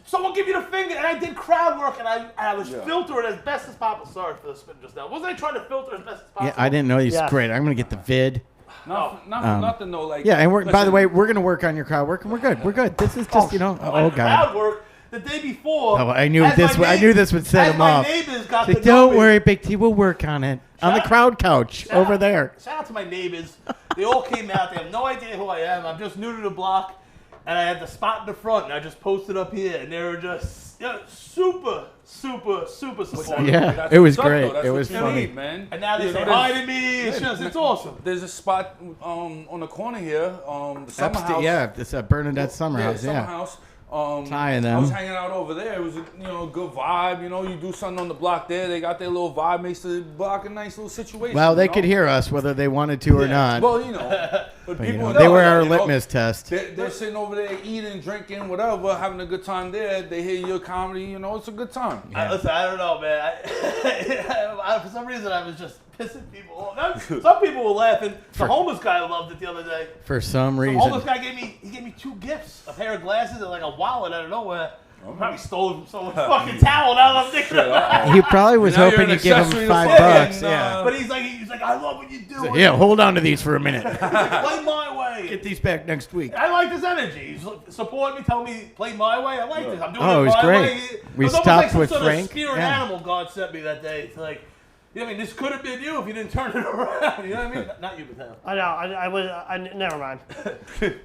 Someone give you the finger, and I did crowd work, and I was filtering as best as possible. Sorry for the spin just now. Wasn't I trying to filter as best as possible? Yeah, I didn't know you. Yeah. Great. I'm gonna get the vid. Not for nothing though. Like Yeah, and by listen, the way, we're gonna work on your crowd work, and we're good. We're good. This is just My God. crowd work the day before. Oh, I knew as this. my I knew this would set as him my off. neighbors got Like, the don't numbers. worry, Big T. We'll work on it on the Shout- crowd couch over there. Shout out to my neighbors. They all came out. They have no idea who I am. I'm just new to the block. And I had the spot in the front, and I just posted up here. And they were just super supportive. Yeah, that's it was what's up, great. though. That's It what was you funny. need, man. And now they You say know, hi to me. It's awesome. There's a spot on the corner here, the summer house. Yeah, it's a Bernadette Summer House. Summer Yeah. house. Tie them. I was hanging out over there. It was a good vibe. You know, you do something on the block there. They got their little vibe, makes the block a nice little situation. Well, they you could know? hear us whether they wanted to or not. Well, you know, but But, you people know, they know were that, our you know. litmus test. They're sitting over there eating, drinking, whatever, having a good time there. They hear your comedy, you know, it's a good time. Listen, I don't know, man. For some reason, I was just pissing people off. Some people were laughing. The homeless guy loved it the other day. For some The reason. homeless guy gave me 2 gifts: a pair of glasses and like a wallet out of nowhere. Probably stole it from someone's fucking towel. Now that I'm thinking about it. He probably was Now you're hoping an to give him accessory to $5. fucking, Yeah. But he's like, I love what you do. Yeah, hold on to these for a minute. Play my way. Get these back next week. I like this energy. He's supporting me, telling me play my way. I like this. I'm doing Oh, it it was my great. way. We It was almost stopped like some with sort Frank. Of spirit Yeah. animal God sent me that day. It's like, you know what I mean, this could have been you if you didn't turn it around. You know what I mean? Not you, Mateo. I know. Never mind.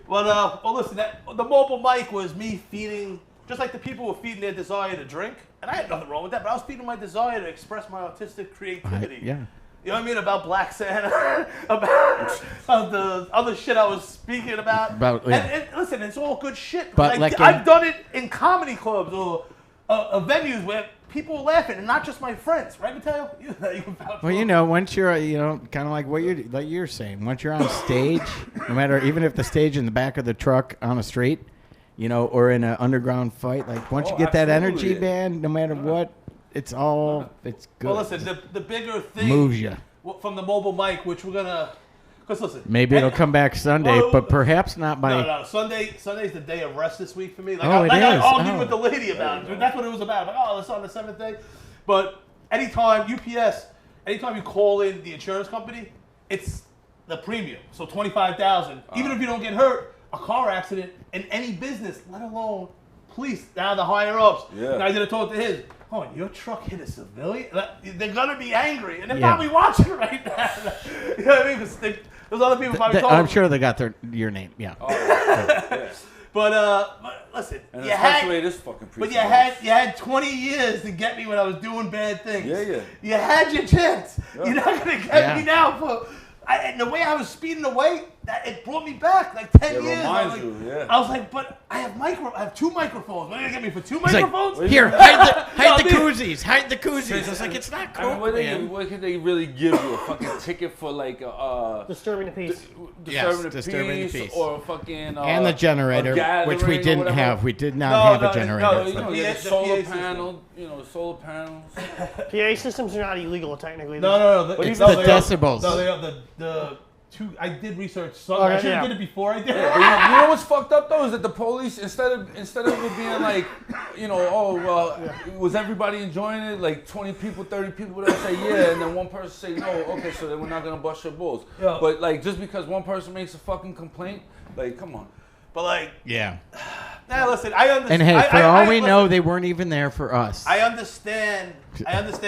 Well, listen. The mobile mic was me feeding, just like the people were feeding their desire to drink, and I had nothing wrong with that. But I was feeding my desire to express my artistic creativity. Yeah. You know what I mean? About Black Santa, about the other shit I was speaking about. And listen, it's all good shit. But like I've done it in comedy clubs or venues where people were laughing, and not just my friends, right, Mateo? You can vouch Well, for you it. know, once you're, kind of like what you're saying, once you're on stage, no matter, even if the stage in the back of the truck on a street, or in an underground fight, like once you get that energy, absolutely. man, no matter what, it's good. Well, listen, the bigger thing Moves you. from the mobile mic, which we're gonna, because listen, Maybe it'll come back Sunday, Well, but perhaps not by. No, Sunday's the day of rest this week for me. Like, Oh, it I is. argued Oh. with the lady about it. That's what it was about. Like, it's on the 7th day. But anytime you call in the insurance company, it's the premium. So $25,000. Even if you don't get hurt, a car accident in any business, let alone police, now the higher ups. Yeah. And I did a talk to his. Oh, your truck hit a civilian? They're gonna be angry, and they're Yeah. probably watching right now. You know what I mean? 'Cause there's other people probably I'm talking. sure they got your name. Yeah. But listen, And you especially had, this fucking but you had 20 years to get me when I was doing bad things. Yeah, yeah. You had your chance. Yeah. You're not gonna get Yeah. me now and the way I was speeding away, that it brought me back like 10 It years. reminds I was like, you, yeah. I was like, but I have 2 microphones. What are you gonna get me for 2 It's like, microphones? here, hide the No, koozies. Hide the koozies. It's like, it's not I mean, cool, what could they really give you? A fucking ticket for like Disturbing the peace. disturbing the peace, or a fucking and the generator, a which we gathering or didn't whatever. have. We did not No, have no, a generator. no, You know, The the PA solar system. panel. Solar panels. PA systems are not illegal technically. No. It's no, the they are- decibels. No, they are the 2. I did research. I Okay, should have yeah. did it before I did. But you know what's fucked up though is that the police instead of it being like, was everybody enjoying it? Like 20 people, 30 people would say yeah, and then one person say no. Okay, so then we're not gonna bust your balls. Yeah. But like just because one person makes a fucking complaint, like come on. But like, Yeah. now listen, I understand. And hey, for all we listen, know, they weren't even there for us. I understand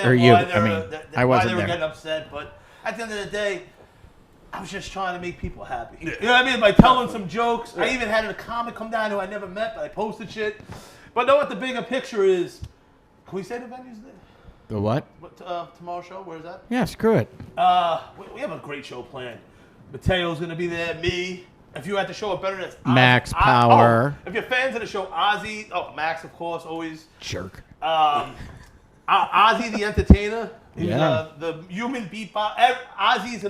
Or you, why they I were, mean, why I wasn't they were there. getting upset, but at the end of the day, I was just trying to make people happy. You know what I mean? By telling some jokes. I even had a comic come down who I never met, but I posted shit. But know what the bigger picture is? Can we say the venues there? The what? Tomorrow's show? Where is that? Yeah, screw it. We have a great show planned. Mateo's going to be there, me. If you're at the show, it better than Max Power. If you're fans of the show, Ozzy. Oh, Max, of course, always. Jerk. Ozzy the Entertainer. He's Yeah. the human beatbox. Ozzy's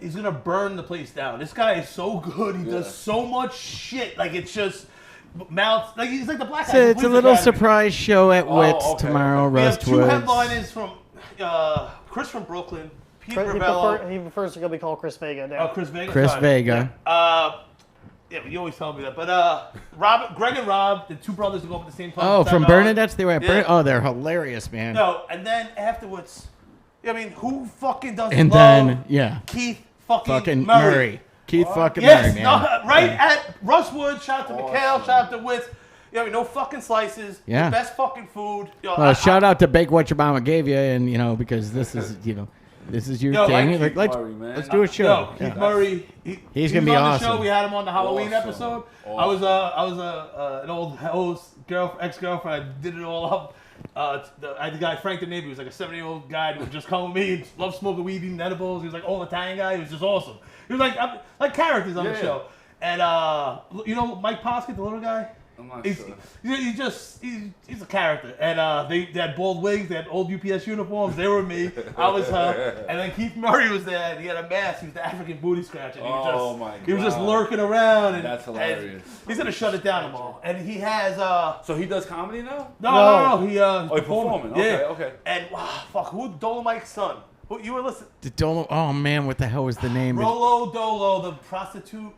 he's gonna burn the place down. This guy is so good. He does so much shit. Like it's just mouth. Like he's like the black guy. So it's a little Academy. surprise show at Wits tomorrow. We have Rust 2 Woods. headliners from Chris from Brooklyn, Pete He Ravello. prefers to go be called Chris Vega now. Oh, Chris Vega. Chris sorry. Vega. Yeah, but you always tell me that. But Greg and Rob, the 2 brothers that go up at the same time. Oh, from Staten Island. Bernadette's? They were at Yeah. Oh, they're hilarious, man. No, and then afterwards, I mean, who fucking doesn't And love then, yeah. Keith fucking Fucking Murray? Murray. Keith fucking Yes, Murray, man. no, right at Rustwood. Shout out to Mikhail. Shout out to Witz. You know, I mean, no fucking slices. Yeah. The best fucking food. You know, Shout out to Bake What Your Mama Gave You, and, you know, because this is, you know, this is your Yo, thing. like Like, Keith let's, Murray, man. let's do a show. No, Yeah. Keith Murray. He's he gonna was be on the awesome. show. We had him on the Halloween Awesome. episode. Awesome. I was an old host, ex-girlfriend. I did it all up. I had the guy Frank the neighbor. He was like a 70-year-old guy who would just come with me and loved smoking weed, eating edibles. He was like old Italian guy. He was just awesome. He was like characters on the show. And you know Mike Poskett, the little guy. I'm not He's, sure. he's a character, and they had bald wigs, they had old UPS uniforms. They were me, I was her, and then Keith Murray was there. And he had a mask. He was the African booty scratcher. He was Oh just, my He was just God. lurking around, and That's hilarious. and he's gonna shut it down tomorrow. And he has So he does comedy now? no, he Oh, he's performing. Okay, yeah. okay. And fuck, who Dolomite's son? Who you were listening? The Dolo- Oh, man, what the hell was the name? Rolo Dolo, the prostitute,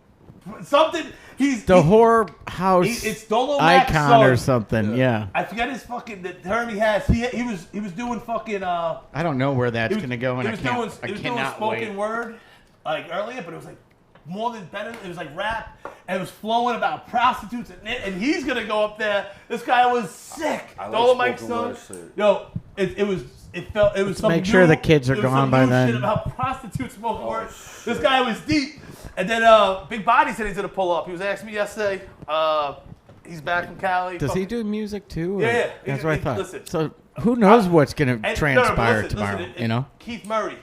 something. He's The he- horror house It's Dolomite's icon son. or something, yeah. I forget his fucking the term he has. He was doing fucking I don't know where that's he was, going to go, and he I was can't. doing I he was doing cannot spoken wait. word like earlier, but it was like more than better. It was like rap, and it was flowing about prostitutes, and he's gonna go up there. This guy was sick. I like Dolomite's spoken son. word shit. Yo, it was some make sure new- the kids are it was gone some by new then. Shit about prostitutes spoken word. shit. This guy was deep. And then Big Body said he's gonna pull up. He was asking me yesterday. He's back from Cali. Does he do music too? or- Yeah, yeah. That's what I He- thought. listen. So who knows what's going to And- transpire listen, tomorrow, listen, you know? Keith Murray,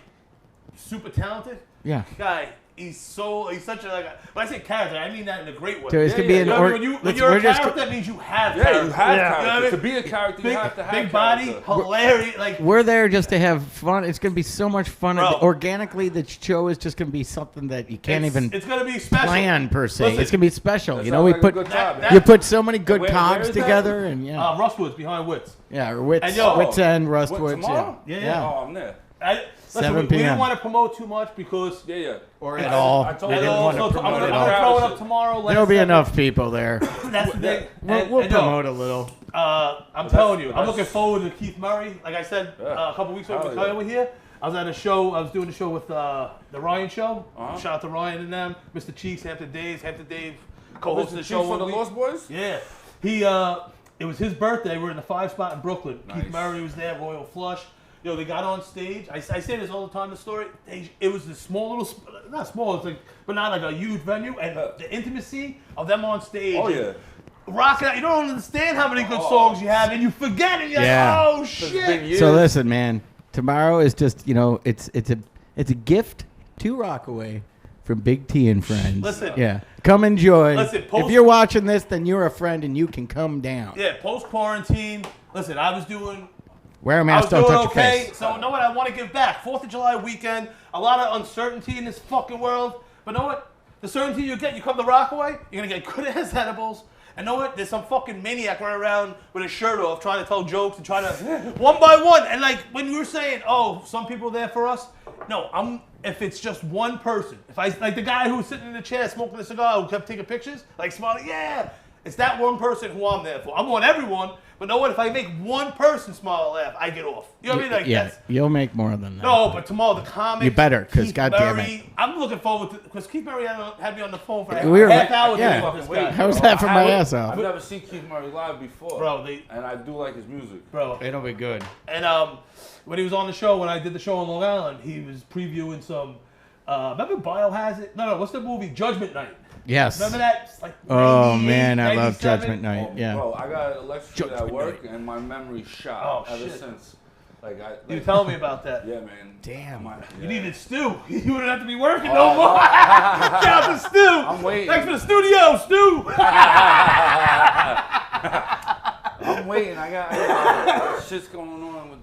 super talented Yeah. guy. He's such a when I say character, I mean that in a great way. So it's going to be You an know, when let's- you're we're a just character, that means you have Yeah, character. you have Yeah. character. You know what I mean? To be a character, you have to have big body, character. hilarious. Like We're there just to have fun. It's going to be so much fun. Bro. Organically, the show is just going to be something that you can't even it's gonna be special. plan per se. Listen, it's going to be special. That You know, sounds we like a put good time, that- you put so many good Where cogs is that? together, and yeah, Rustwood's behind Wits. yeah, or Wits, And yo- Wits End, What, Rustwoods, tomorrow? Yeah. Oh, I'm there. Listen, 7 we didn't p.m. want to promote too much because Yeah, yeah. or I- at all. I told We you. didn't want to I'm promote gonna it all. throw it up tomorrow. There'll be last enough people there. second. That's the thing. We'll And yo, promote a little. I'm telling you, I'm that's- looking forward to Keith Murray. Like I said Yeah. a couple weeks ago, Hell when yeah. Kyle were here. I was at a show. I was doing a show with the Ryan Show. Uh-huh. Shout out to Ryan and them, Mr. Cheeks, Hampton Dave Oh, co-hosted this the is show for the week. Lost Boys? Yeah, he. It was his birthday. We're in the 5 spot in Brooklyn. Keith Nice. Murray was there. Royal Flush. Yo, they got on stage. I say this all the time. The story. It was this small little, not small. It's like, but not like a huge venue. And the intimacy of them on stage. Oh, yeah. Rocking out. You don't understand how many good songs you have, and you forget it. You're Yeah. like, oh It's been shit. years. So listen, man. Tomorrow is just it's a gift to Rockaway from Big T and friends. Listen. Yeah, come enjoy. Listen, if you're watching this, then you're a friend and you can come down. Yeah, post quarantine. Listen, I was doing. Wear a I mask. was Don't doing touch your okay. face. So, you know what? I want to give back. 4th of July weekend. A lot of uncertainty in this fucking world. But know what? The certainty you get, you come to Rockaway, you're going to get good ass edibles. And know what? There's some fucking maniac running around with his shirt off trying to tell jokes and trying to, one by one. And like, when you were saying, oh, some people are there for us. No, if it's just one person. If I, like the guy who was sitting in the chair smoking a cigar who kept taking pictures, like smiling, yeah. It's that one person who I'm there for. I want everyone, but know what? If I make one person smile or laugh, I get off. You know what I mean? Like, Yeah, that's, you'll make more than that. no, but tomorrow the comics. You better, 'cause Keith goddamn Murray, it. I'm looking forward to because Keith Murray had me on the phone for We were- a half hour. yeah. talking about this guy. How's that for my ass I've off? never seen Keith Murray live before. Bro, and I do like his music. bro. It'll be good. And when he was on the show, when I did the show on Long Island, he was previewing some. Remember Biohazard? No, what's the movie? Judgment Night. Yes. Remember that? It's like Oh 98, man, I love 97. Judgment Night. Yeah. Bro, I got electrocuted at Judgment work and my memory shot Oh, ever shit. since. Like You telling me about that? Yeah, man. Damn. You needed Stu. You wouldn't have to be working no more. Shout out to Stu. I'm waiting. Thanks for the studio, Stu. I'm waiting. I got shit's going on with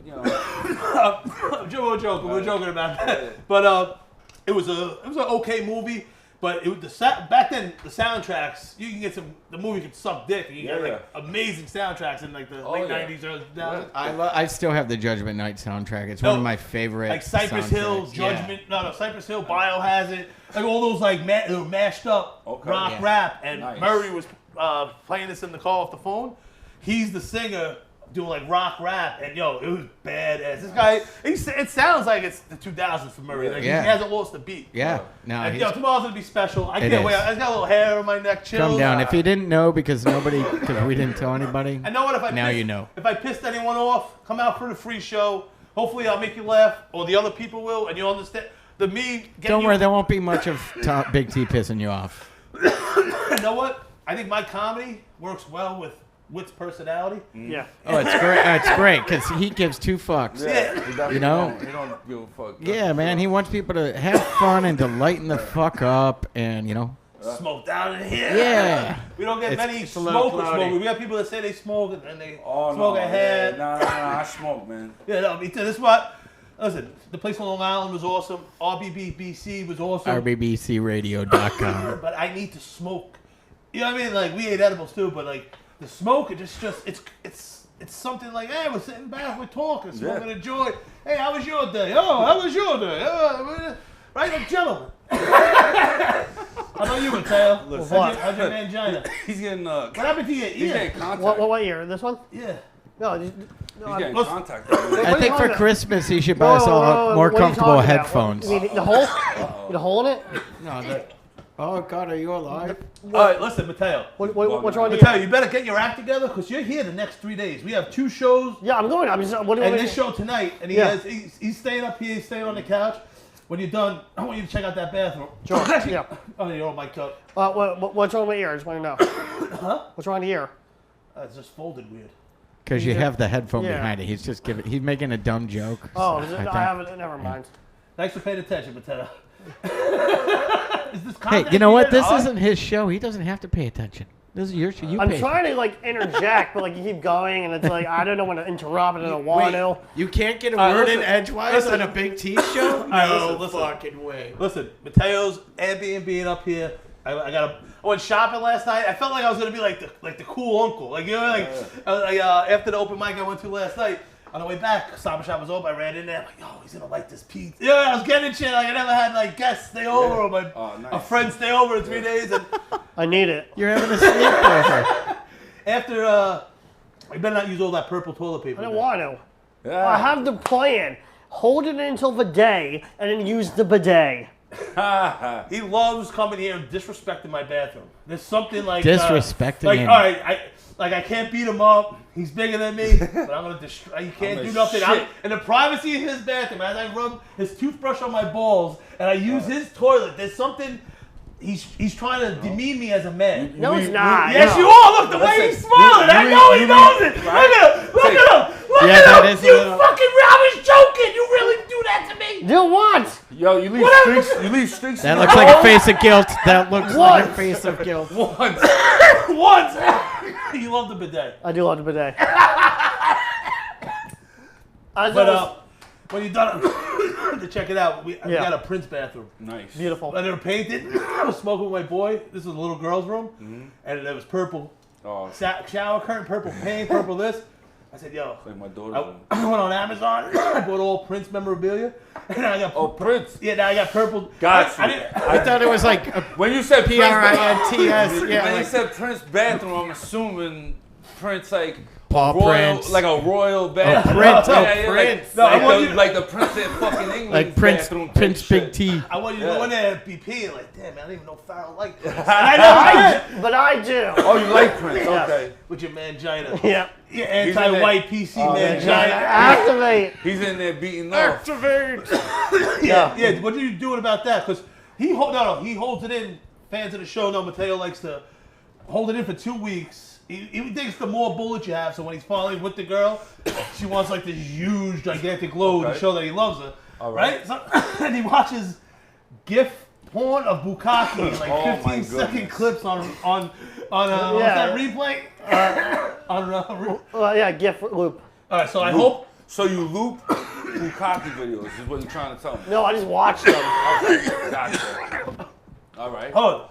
We're joking about that. But it was an okay movie, but back then the soundtracks you can get the movie could suck dick and you get like amazing soundtracks in like the late 90s, early 2000s. I still have the Judgment Night soundtrack. It's one of my favorite. Like Cypress Hill, Judgment, Cypress Hill, Biohazard, like all those like mashed up rock rap, and Murray was playing this in the car off the phone. He's the singer doing like rock rap, and it was badass. This guy, it sounds like it's the 2000s for Murray. Like he hasn't lost the beat. Yeah, no. Tomorrow's gonna be special. I can't wait. I got a little hair on my neck. Chill. Come down. If you didn't know because we didn't tell anybody. I know what if I you know. If I pissed anyone off, come out for the free show. Hopefully, I'll make you laugh, or the other people will, and you'll understand. Don't worry, there won't be much of Big T pissing you off. You know what? I think my comedy works well with Wit's personality. Yeah. Oh, it's great. It's great because he gives two fucks. Yeah. He don't give a fuck. Yeah, man. He wants people to have fun and to lighten the fuck up, and smoke down in here. Yeah. We don't get many smokers. We got people that say they smoke and they smoke a head. No, I smoke, man. Yeah, no, me too. This is what. Listen, the place on Long Island was awesome. RBBC was awesome. RBBCradio.com. But I need to smoke. You know what I mean? Like we ate edibles too, but like the smoke, it's something like, hey, we're sitting back, we're talking, smoking a joint. Hey, how was your day? Oh, how was your day? Right, like gentlemen. How about you, Mateo? How's your mangina? He's getting what happened to your ear? He's getting contact. What year? This one? Yeah. No, he's getting contact. I think for Christmas he should buy us all more comfortable headphones. You mean the hole? The hole in it? No, oh God, are you alive? All right, listen, Mateo. What's wrong with Mateo, you better get your act together because you're here the next 3 days. We have 2 shows. Yeah, I'm going. And this show tonight, and he's staying up here. He's staying on the couch. When you're done, I want you to check out that bathroom. Sure. Yeah. Oh, you're all mic'd up. What's wrong with my ear? I just want to know. Huh? What's wrong with the ear? It's just folded weird. Because you have the headphone behind it. He's making a dumb joke. Oh, I haven't. Never mind. Thanks for paying attention, Mateo. Is this hey, you know what? This isn't his show. He doesn't have to pay attention. This is your show. I'm trying to interject, but you keep going, and it's like I don't know when to interrupt, and I don't want to. You can't get a word in edgewise on a Big T show? No fucking way. Listen, Mateo's Airbnb up here. I went shopping last night. I felt like I was gonna be like the cool uncle, after the open mic I went to last night. On the way back, Saba Shop was open. I ran in there. I'm like, yo, he's gonna like this pizza. Yeah, I was getting shit. I never had guests stay over or a friend stay over in 3 days. And I need it. You're having a sleepover. After, I better not use all that purple toilet paper. I don't want to. Yeah. I have the plan. Hold it until the day, and then use the bidet. He loves coming here and disrespecting my bathroom. There's something like disrespecting him. All right, I can't beat him up. He's bigger than me, but I'm gonna destroy. He can't do nothing. In the privacy of his bathroom, as I rub his toothbrush on my balls and I use his toilet, there's something. He's trying to demean me as a man. No, it's not. Yes, you are. Look, the way he's smiling. I know he knows it. Look at him. Look at him. Look at him. You fucking, I was joking. You really do that to me. Do what? Yo, you leave streaks. You leave streaks. That looks like a face of guilt. That looks like a face of guilt. Once. You love the bidet. I do love the bidet. But when you're done to check it out, we got a Prince bathroom. Nice. Beautiful. And they were painted. I was smoking with my boy. This was a little girl's room, and it was purple. Oh. Shower curtain, purple paint, purple this. I said, yo. Like my daughter's room. I went on Amazon. I bought all Prince memorabilia. And I got Prince. Yeah, now I got purple. Got you. I thought it was like when you said P-R-I-N-T-S. When you said Prince bathroom, I'm assuming Prince Paul royal, Prince. Like a royal bathroom. Prince. Prince. Like the Prince in fucking England. Like Prince Big T. I want you to go in there and be peeing like, damn, man, I don't even know Farrell liked this. And I never did. But I do. Oh, you like Prince? Okay. With your mangina. Yeah. Your anti-white PC mangina. Activate. He's in there beating off. Activate. Yeah. What are you doing about that? Because he holds it in. Fans of the show know Mateo likes to hold it in for 2 weeks. He thinks the more bullets you have, so when he's finally with the girl, she wants like this huge, gigantic load to show that he loves her. All right. So, and he watches GIF porn of Bukkake, like 15-second clips on what's that replay? GIF loop. All right, so I hope. So you loop Bukkake videos is what you're trying to tell me. No, I just watched them. Okay, gotcha. All right. Hold on.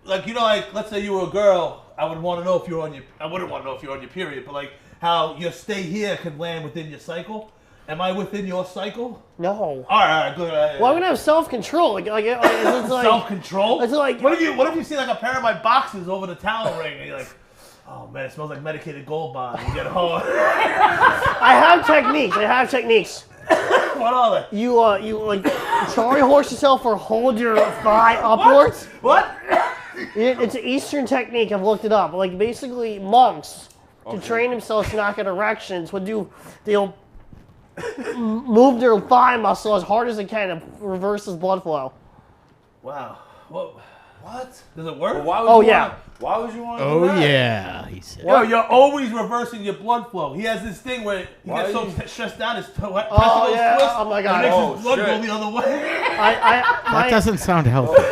Like, you know, like, let's say you were a girl, I would want to know if you're on your, I wouldn't want to know if you're on your period, but like, how your stay here could land within your cycle. Am I within your cycle? No. All right, good. Well, I'm gonna have self-control. It's like Self-control? It's like- what if you see like a pair of my boxes over the towel ring and you're like, oh man, it smells like medicated gold bond. You get home. I have techniques. What are they? You like Charlie horse yourself or hold your thigh upwards. What? It's an Eastern technique. I've looked it up. Like basically monks to train themselves to not get erections they'll move their thigh muscle as hard as they can to reverse his blood flow. Wow. What? What? Does it work? Well, Yeah. Why would you want to do Oh that? yeah, he said. Yo, you're always reversing your blood flow. He has this thing where he Why gets so you- stressed out his testicles yeah. twist. Oh, my God. And it makes Oh, his blood shit. go the other way. That doesn't sound healthy.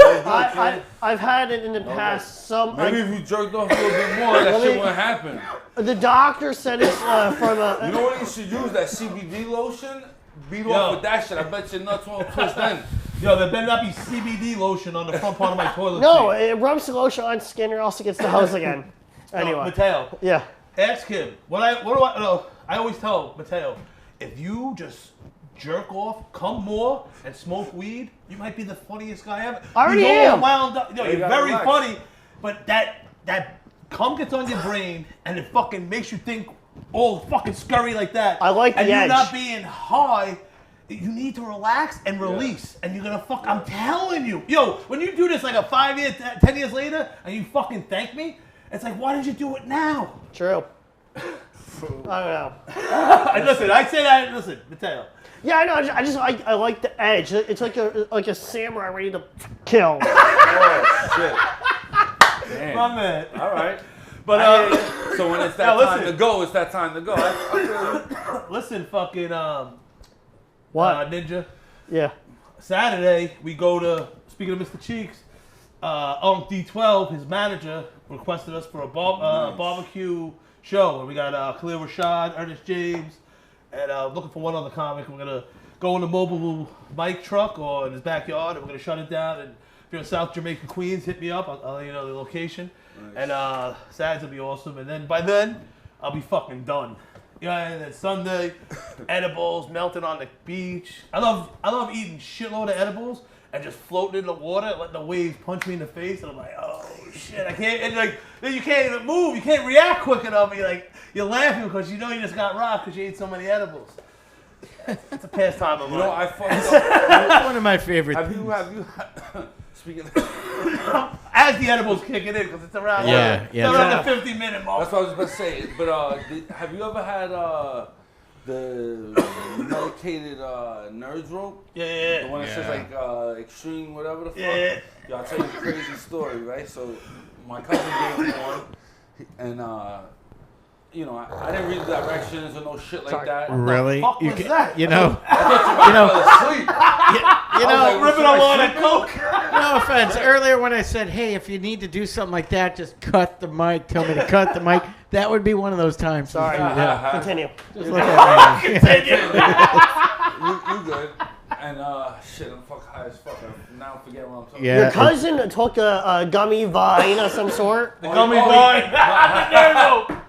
I've had it in the past. Maybe if you jerked off a little bit more, that Let shit me- wouldn't happen. The doctor said it's from a. You know what you should use? That CBD lotion? Beat Yo. off with that shit. I bet your nuts won't twist then. Yo, there better not be CBD lotion on the front part of my toilet No, seat. it rubs the lotion on skin or else it gets the hose again. Anyway. Mateo, Yeah. ask him. I always tell Mateo, if you just jerk off, come more, and smoke weed, you might be the funniest guy ever. I already He's all am. wound up. Yo, You you're gotta very relax. funny, but that cum gets on your brain and it fucking makes you think all fucking scurry like that. I like the and you're edge. not being high. You need to relax and release, and you're gonna fuck. I'm telling you, yo, when you do this like a 5 year, 10 years later, and you fucking thank me, it's like, why did you do it now? True. I don't know. Listen, I say that. Listen, Mateo. Yeah, I know. I like the edge. It's like a samurai ready to kill. Oh, shit. Damn. My man. All right. But So when it's that Now, time listen. to go, it's that time to go. I feel you. listen, fucking What? Ninja. Yeah. Saturday we go to. Speaking of Mr. Cheeks, D12, his manager, requested us for a barbecue show, where we got Khalil Rashad, Ernest James, and looking for one other comic. We're gonna go in a mobile mic truck or in his backyard, and we're gonna shut it down. And if you're in South Jamaica, Queens, hit me up. I'll let you know the location. Nice. And Saturday will be awesome. And then by then, I'll be fucking done. You know, and then Sunday, edibles melting on the beach. I love eating shitload of edibles and just floating in the water, and letting the waves punch me in the face, and I'm like, oh shit, I can't. And like, then you can't even move, you can't react quick enough. You're laughing because you know you just got rocked because you ate so many edibles. It's a pastime of You mine. know, I fucked up. One of my favorite Have things. you, speaking of, As the edibles kicking in, because it's around, Yeah, it's yeah. around the 50-minute mark. that's what I was about to say. But have you ever had the medicated nerds rope? Yeah. The one that says Yeah. like extreme whatever the fuck. Yeah. Yo, I'll tell you a crazy story, right? So my cousin gave me one, and you know, I didn't read the directions or no shit like Sorry. that. Really? fuck You was can- that? You know, I thought you know- fell asleep. you I know. was like, Ripping a lot of coke. No offense. Earlier when I said, "Hey, if you need to do something like that, just cut the mic. Tell me to cut the mic." That would be one of those times. Sorry. Yeah. Continue. Just look at me. You good? And shit, I'm fuck high as fuck. Now I'm forgetting what I'm talking Yeah. Your cousin took a gummy vine of some sort. The gummy vine.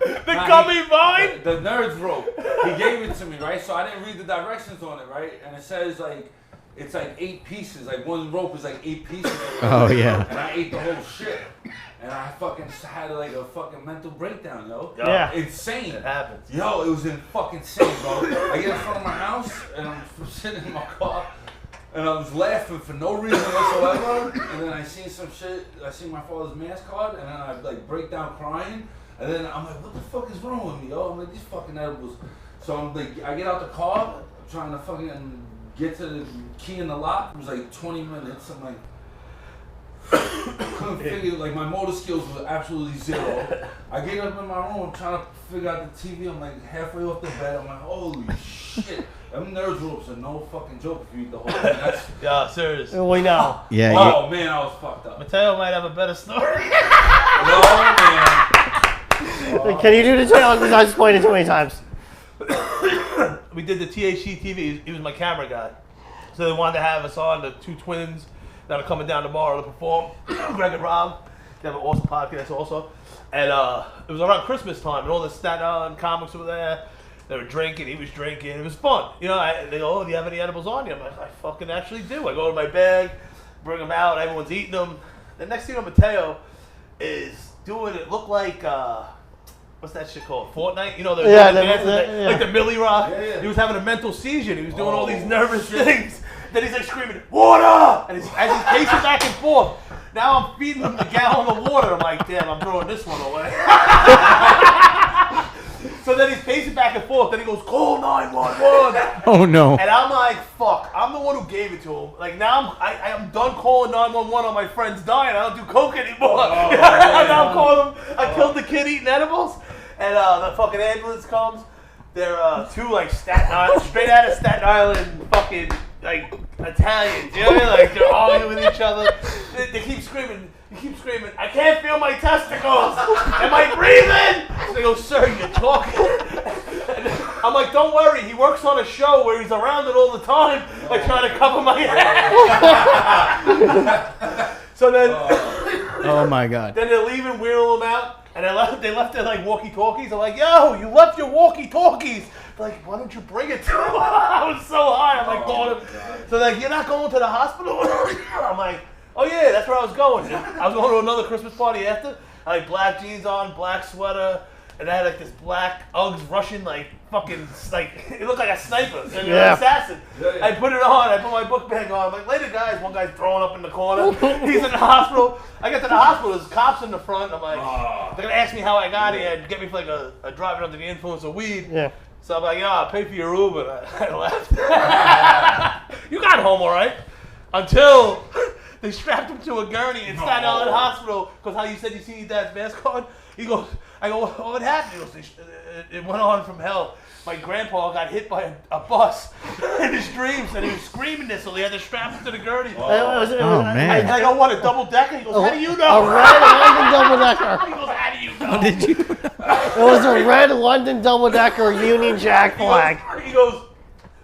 The gummy vine. The nerds rope. He gave it to me, right? So I didn't read the directions on it, right? And it says like it's like 8 pieces. Like one rope is like 8 pieces. Oh yeah. And I ate the whole shit. And I fucking had like a fucking mental breakdown, yo. Yeah. Insane. It happens. Yo, it was fucking insane, bro. I get in front of my house and I'm sitting in my car and I was laughing for no reason whatsoever. And then I see some shit. I see my father's mask card and then I like break down crying. And then I'm like, what the fuck is wrong with me, yo? I'm like, these fucking edibles. So I'm like, I get out the car, I'm trying to fucking get to the key in the lock. It was like 20 minutes. I'm like, couldn't figure, like my motor skills were absolutely zero. I get up in my room, I'm trying to figure out the TV. I'm like halfway off the bed. I'm like, holy shit. Them nerds ropes are no fucking joke if you eat the whole thing. That's, Yeah, serious. We know. Yeah. oh man, I was fucked up. Mateo might have a better story. No man. Can you do the tail? Because I explained it too many times. we did the THC-TV. He was my camera guy. So they wanted to have us on, the two twins that are coming down tomorrow to perform. Greg and Rob. They have an awesome podcast also. And it was around Christmas time, and all the Staten Island comics were there. They were drinking, he was drinking. It was fun. You know, they go, oh, do you have any edibles on you? I'm like, I fucking actually do. I go to my bag, bring them out, everyone's eating them. The next thing you know, Mateo is doing it look like, what's that shit called? Fortnite? You know, like the Millie Rock. Yeah. He was having a mental seizure. He was doing all these nervous things. Then he's like screaming, water! And as he's pacing back and forth, now I'm feeding him the gallon of water. I'm like, damn, I'm throwing this one away. So then he's pacing back and forth. Then he goes, call 911. Oh, no. And I'm like, fuck. I'm the one who gave it to him. Like, now I'm done calling 911 on my friends dying. I don't do coke anymore. Now I'm calling them. I killed the kid eating edibles. And the fucking ambulance comes. They're two, like, Staten Island, straight out of Staten Island fucking, like, Italians. You know what I mean? Like, they're arguing with each other. They keep screaming. You keep screaming, I can't feel my testicles. Am I breathing? So they go, sir, you're talking. And I'm like, don't worry. He works on a show where he's around it all the time, like trying to cover my head. So then, Oh my God. Then they're leaving, wheeling them out. And they left their like walkie-talkies. I'm like, yo, you left your walkie-talkies. They're like, why don't you bring it to him? I was so high. I'm like, so they're like, you're not going to the hospital? I'm like, oh yeah, that's where I was going. I was going to another Christmas party after. I had like black jeans on, black sweater, and I had like this black Uggs Russian like fucking like it looked like a sniper, and an assassin. Yeah. I put it on. I put my book bag on. I'm like, later guys. One guy's throwing up in the corner. He's in the hospital. I get to the hospital. There's cops in the front. I'm like, they're gonna ask me how I got here and get me for like a driving under the influence of weed. Yeah. So I'm like, yeah, I'll pay for your Uber. I left. You got home all right until. They strapped him to a gurney in Staten Island Hospital because how you said you see your dad's mask card. He goes, I go, what happened? He goes, it went on from hell. My grandpa got hit by a bus in his dreams, and he was screaming this, so they had to strap him to the gurney. Man. I go, what, a double-decker? He goes, how do you know? A red London double-decker. He goes, how do you know? How did you know? It was a red London double-decker Union Jack flag. He goes,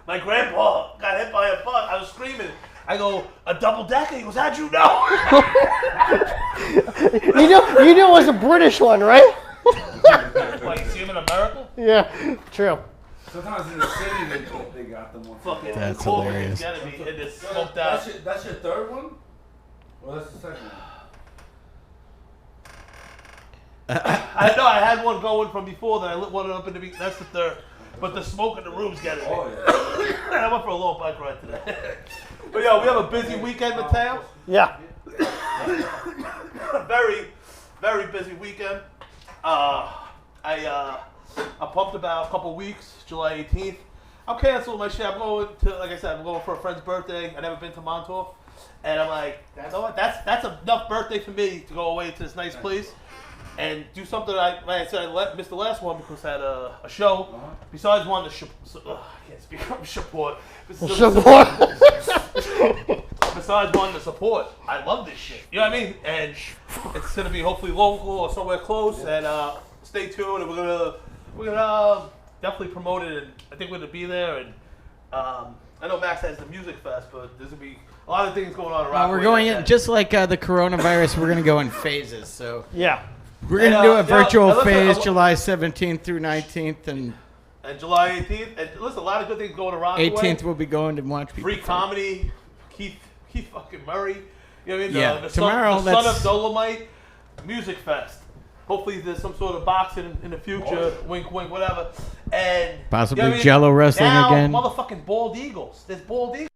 my grandpa got hit by a bus. I was screaming. I go, a double-decker? He goes, how'd you know? you knew it was a British one, right? What, you see him in America? Yeah, true. Sometimes in the city they got them on. Fucking That's cool. hilarious. Gotta be in this smoked out. That's your third one? Or that's the second one? I know I had one going from before that I lit one up in the beginning. That's the third. But the smoke in the room's getting me. Oh, yeah. I went for a little bike ride today. But yo, we have a busy weekend, Mateo. Yeah. Very, very busy weekend. I'm pumped about a couple weeks, July 18th. I'm canceling my shit. I'm going to, like I said, I'm going for a friend's birthday. I've never been to Montauk. And I'm like, you know what? That's enough birthday for me to go away to this nice place and do something. Like I said, I missed the last one because I had a show. Besides one, I can't speak from support. Besides one, the support. I love this shit. You know what I mean? And it's gonna be hopefully local or somewhere close. And stay tuned. And we're gonna definitely promote it. And I think we're gonna be there. And I know Max has the music fest, but there's gonna be a lot of things going on around. We're going in just like the coronavirus. We're gonna go in phases. So yeah. We're going to do a virtual phase July 17th through 19th. And July 18th. And listen, a lot of good things going around. 18th we'll be going to watch people. Free comedy. Keith fucking Murray. You know what I mean? Yeah. Tomorrow, the son of Dolomite Music Fest. Hopefully there's some sort of boxing in the future. Wink, wink, whatever. And possibly you know what I mean? Jello wrestling now, again. Motherfucking bald eagles. There's bald eagles.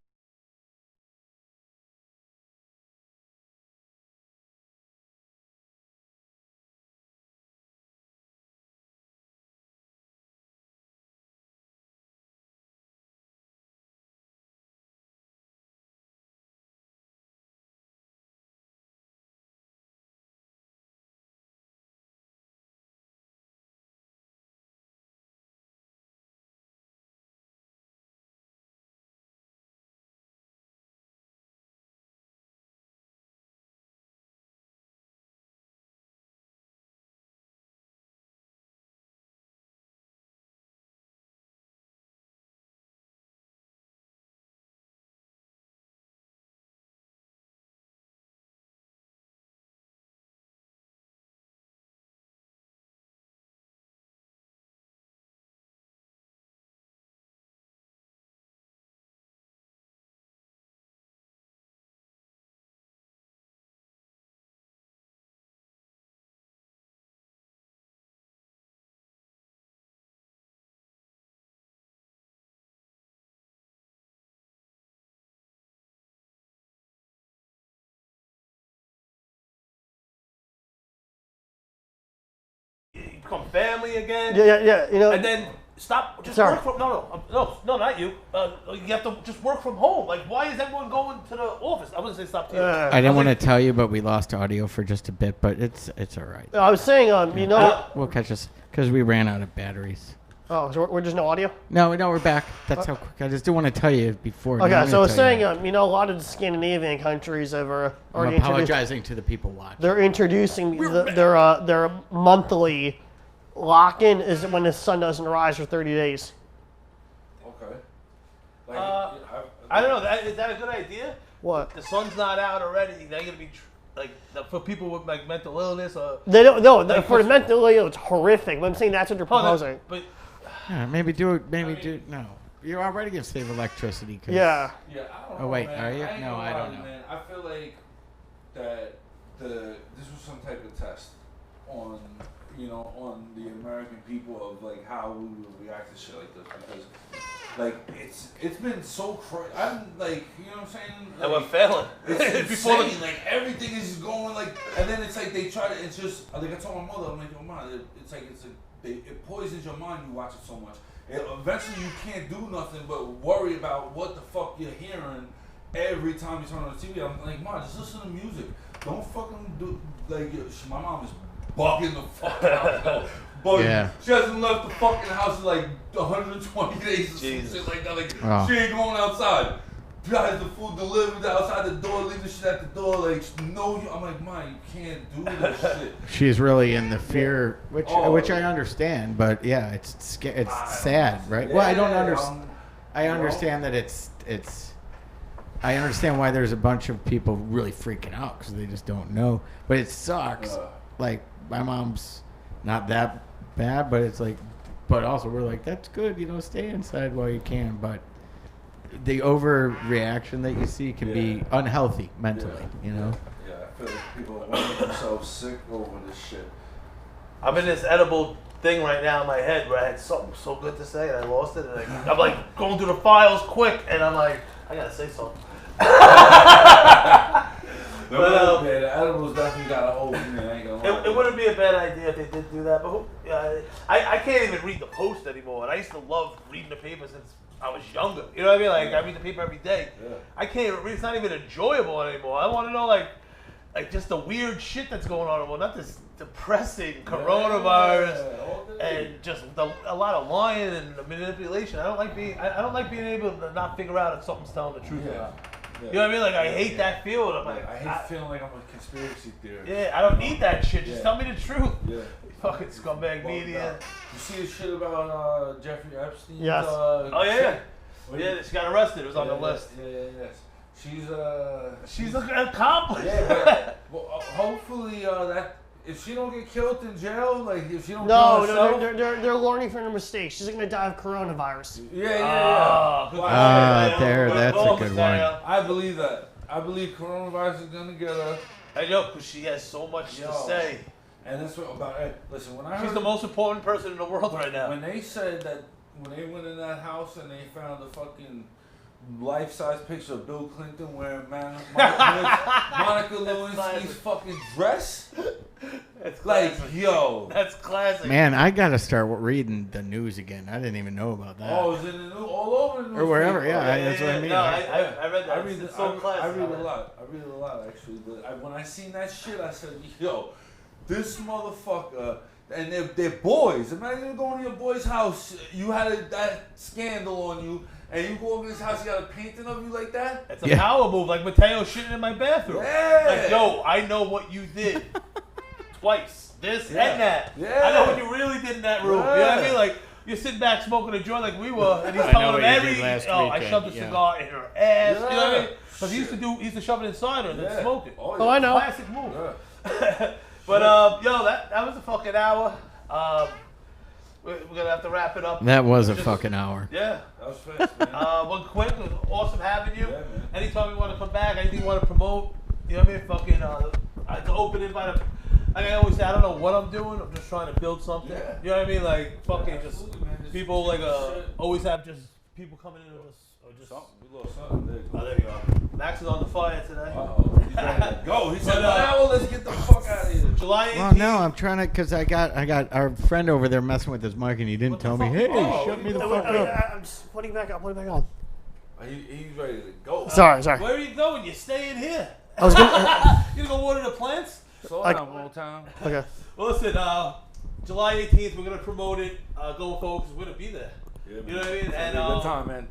you become family again. Yeah. You know. And then stop. Just Sorry. work from no, not you. You have to just work from home. Like, why is everyone going to the office? I wouldn't say stop to you. I didn't want to tell you, but we lost audio for just a bit. But it's all right. I was saying, you know. We'll catch us because we ran out of batteries. Oh, so we're just no audio. No, we're back. That's how quick. I just didn't want to tell you before. Okay, so I was saying, you you know, a lot of the Scandinavian countries have already I'm introduced. apologizing to the people watching. They're introducing their monthly lock-in is when the sun doesn't rise for 30 days. Okay. Like, I don't know. Is that a good idea? What? The sun's not out already. They're gonna be for people with like mental illness or. They don't. No, for the mentally ill, it's horrific. But I'm saying that's what they're proposing. But Yeah, maybe do it. Maybe do no. You're already gonna save electricity. Cause Yeah. Yeah, I don't Oh, know, wait, man. are you? I ain't No, gonna I lie, don't know. Man. I feel like that this was some type of test on on the American people of like how we would react to shit like this because like it's been so crazy. I'm like, you know what I'm saying? Like, and we're failing. it's Before insane. Like everything is going like, and then it's like they try to. It's just like I told my mother. I'm like, yo, mom, it's like it poisons your mind. You watch it so much. Eventually, you can't do nothing but worry about what the fuck you're hearing every time you turn on the TV. I'm like, mom, just listen to music. Don't fucking do like. My mom is bugging the fuck out. But Yeah. she hasn't left the fucking house in like 120 days or some Jesus. shit like that. Like Oh. she ain't going outside. Has the food delivered outside the door, leave the shit at the door. Like no, I'm like, Mom, you can't do this shit. she's really in the fear, which Oh. I understand. But yeah, it's sad, right? Well, I don't understand. I understand that it's. I understand why there's a bunch of people really freaking out because they just don't know. But it sucks. Like my mom's not that bad, but it's like, but also we're like, that's good, stay inside while you can. But the overreaction that you see can be unhealthy mentally, Yeah, I feel like people are making themselves sick over this shit. I'm in this edible thing right now in my head where I had something so good to say and I lost it. And I'm like going through the files quick, and I'm like, I gotta say something. But the edibles definitely got a hold of me. I ain't gonna lie. It wouldn't be a bad idea if they did do that, but I can't even read the Post anymore. And I used to love reading the paper since I was younger. You know what I mean? Like I read the paper every day. Yeah. I can't even read. It's not even enjoyable anymore. I want to know like just the weird shit that's going on. Well, not this depressing coronavirus and just a lot of lying and manipulation. I don't like being able to not figure out if something's telling the truth or not. Yeah. You know what I mean? Like I hate that feeling. I'm like, I hate feeling like I'm a conspiracy theorist. yeah, I don't need that shit. Just tell me the truth. Yeah. Fucking scumbag media. You see the shit about Jeffrey Epstein? Yes. Oh yeah. Yeah, she got arrested. It was on the list. Yeah. She's an accomplice. Yeah, but hopefully that if she don't get killed in jail, like if she don't No, kill no, herself, they're learning from their mistakes. She's gonna die of coronavirus. yeah. Good That's a good one. I believe that. I believe coronavirus is gonna get her. I know, because she has so much to say. And that's what about. Listen, when I She's heard, the most important person in the world right now. when they said that when they went in that house and they found the fucking life-size picture of Bill Clinton wearing Monica Lewinsky's classic. fucking dress, That's like classic. yo. That's classic. Man, I gotta start reading the news again. I didn't even know about that. Oh, is it in the news, all over the news? Or wherever, yeah. That's what I mean. No, I read that. I read, It's so classic. I read a lot. I read a lot actually. But when I seen that shit, I said, "Yo, this motherfucker." And they're boys. Imagine going to your boy's house. You had that scandal on you, and you go over his house. You got a painting of you like that. It's a power move, like Mateo shitting in my bathroom. Yeah. Like, yo, I know what you did twice. This and that. Yeah. I know what you really did in that room. Yeah. You know what I mean? Like, you're sitting back smoking a joint like we were, and he's I know telling him what you did every. last I weekend, shoved a yeah. cigar in her ass. You know what I mean? Yeah. Because he used to shove it inside her and then smoke it. Oh, I know. Classic move. Yeah. But yo, that was a fucking hour. We're gonna have to wrap it up. That was a fucking hour. Yeah. That was fast, man. One quick, it was awesome having you. Yeah, man. Anytime you want to come back, anything you want to promote, you know what I mean? Fucking, it's open invite. Like I always say, I don't know what I'm doing. I'm just trying to build something. Yeah. You know what I mean? Like fucking just Absolutely, man. Just people like shit. always have just people coming in or just. Something. We lost something. There you go. Oh, there you go. Max is on the fire today. Uh-oh. He's ready to go. He said, "Well, let's get the fuck out of here." July 18th. Well, no, I'm trying to because I got our friend over there messing with his mic and he didn't tell me. Hey, shut me the fuck up. I'm just putting it back up. Put it back on. He's ready to go. Sorry. Where are you going? You're staying here. I was gonna. You gonna go water the plants? Slow down, one time. Okay. Well, listen, July 18th, we're gonna promote it. Go folks, we're gonna be there. Yeah, You know what I mean? It's And gonna be a good time, man.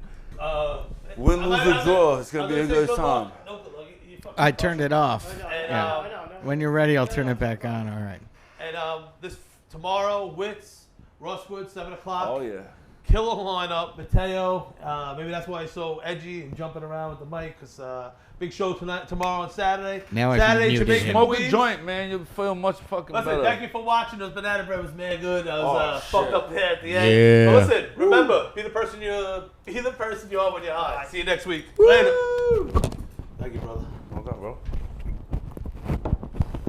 Win, I'm lose, not- or draw. It's gonna I'm be a say good good time. luck. No good luck. You fucking I turned it off. And, Yeah. I know. When you're ready, I'll turn it back on. All right. and this tomorrow, Wits, Rustwood, 7 o'clock. Oh yeah. Killer lineup, Mateo. Maybe that's why he's so edgy and jumping around with the mic. Cause big show tomorrow and Saturday. Now I can Saturday, mute Jamaican him. Smoke a Queens. joint, man. You'll feel much fucking Listen, better. thank you for watching. Those banana bread was mad good. I was shit. fucked up here at the end. Yeah. But listen, remember, be the person you are when you're high. See you next week. Later. Thank you, brother. Okay, bro.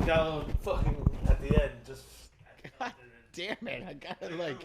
Got a little fucking at the end. Just Damn it! I got it like.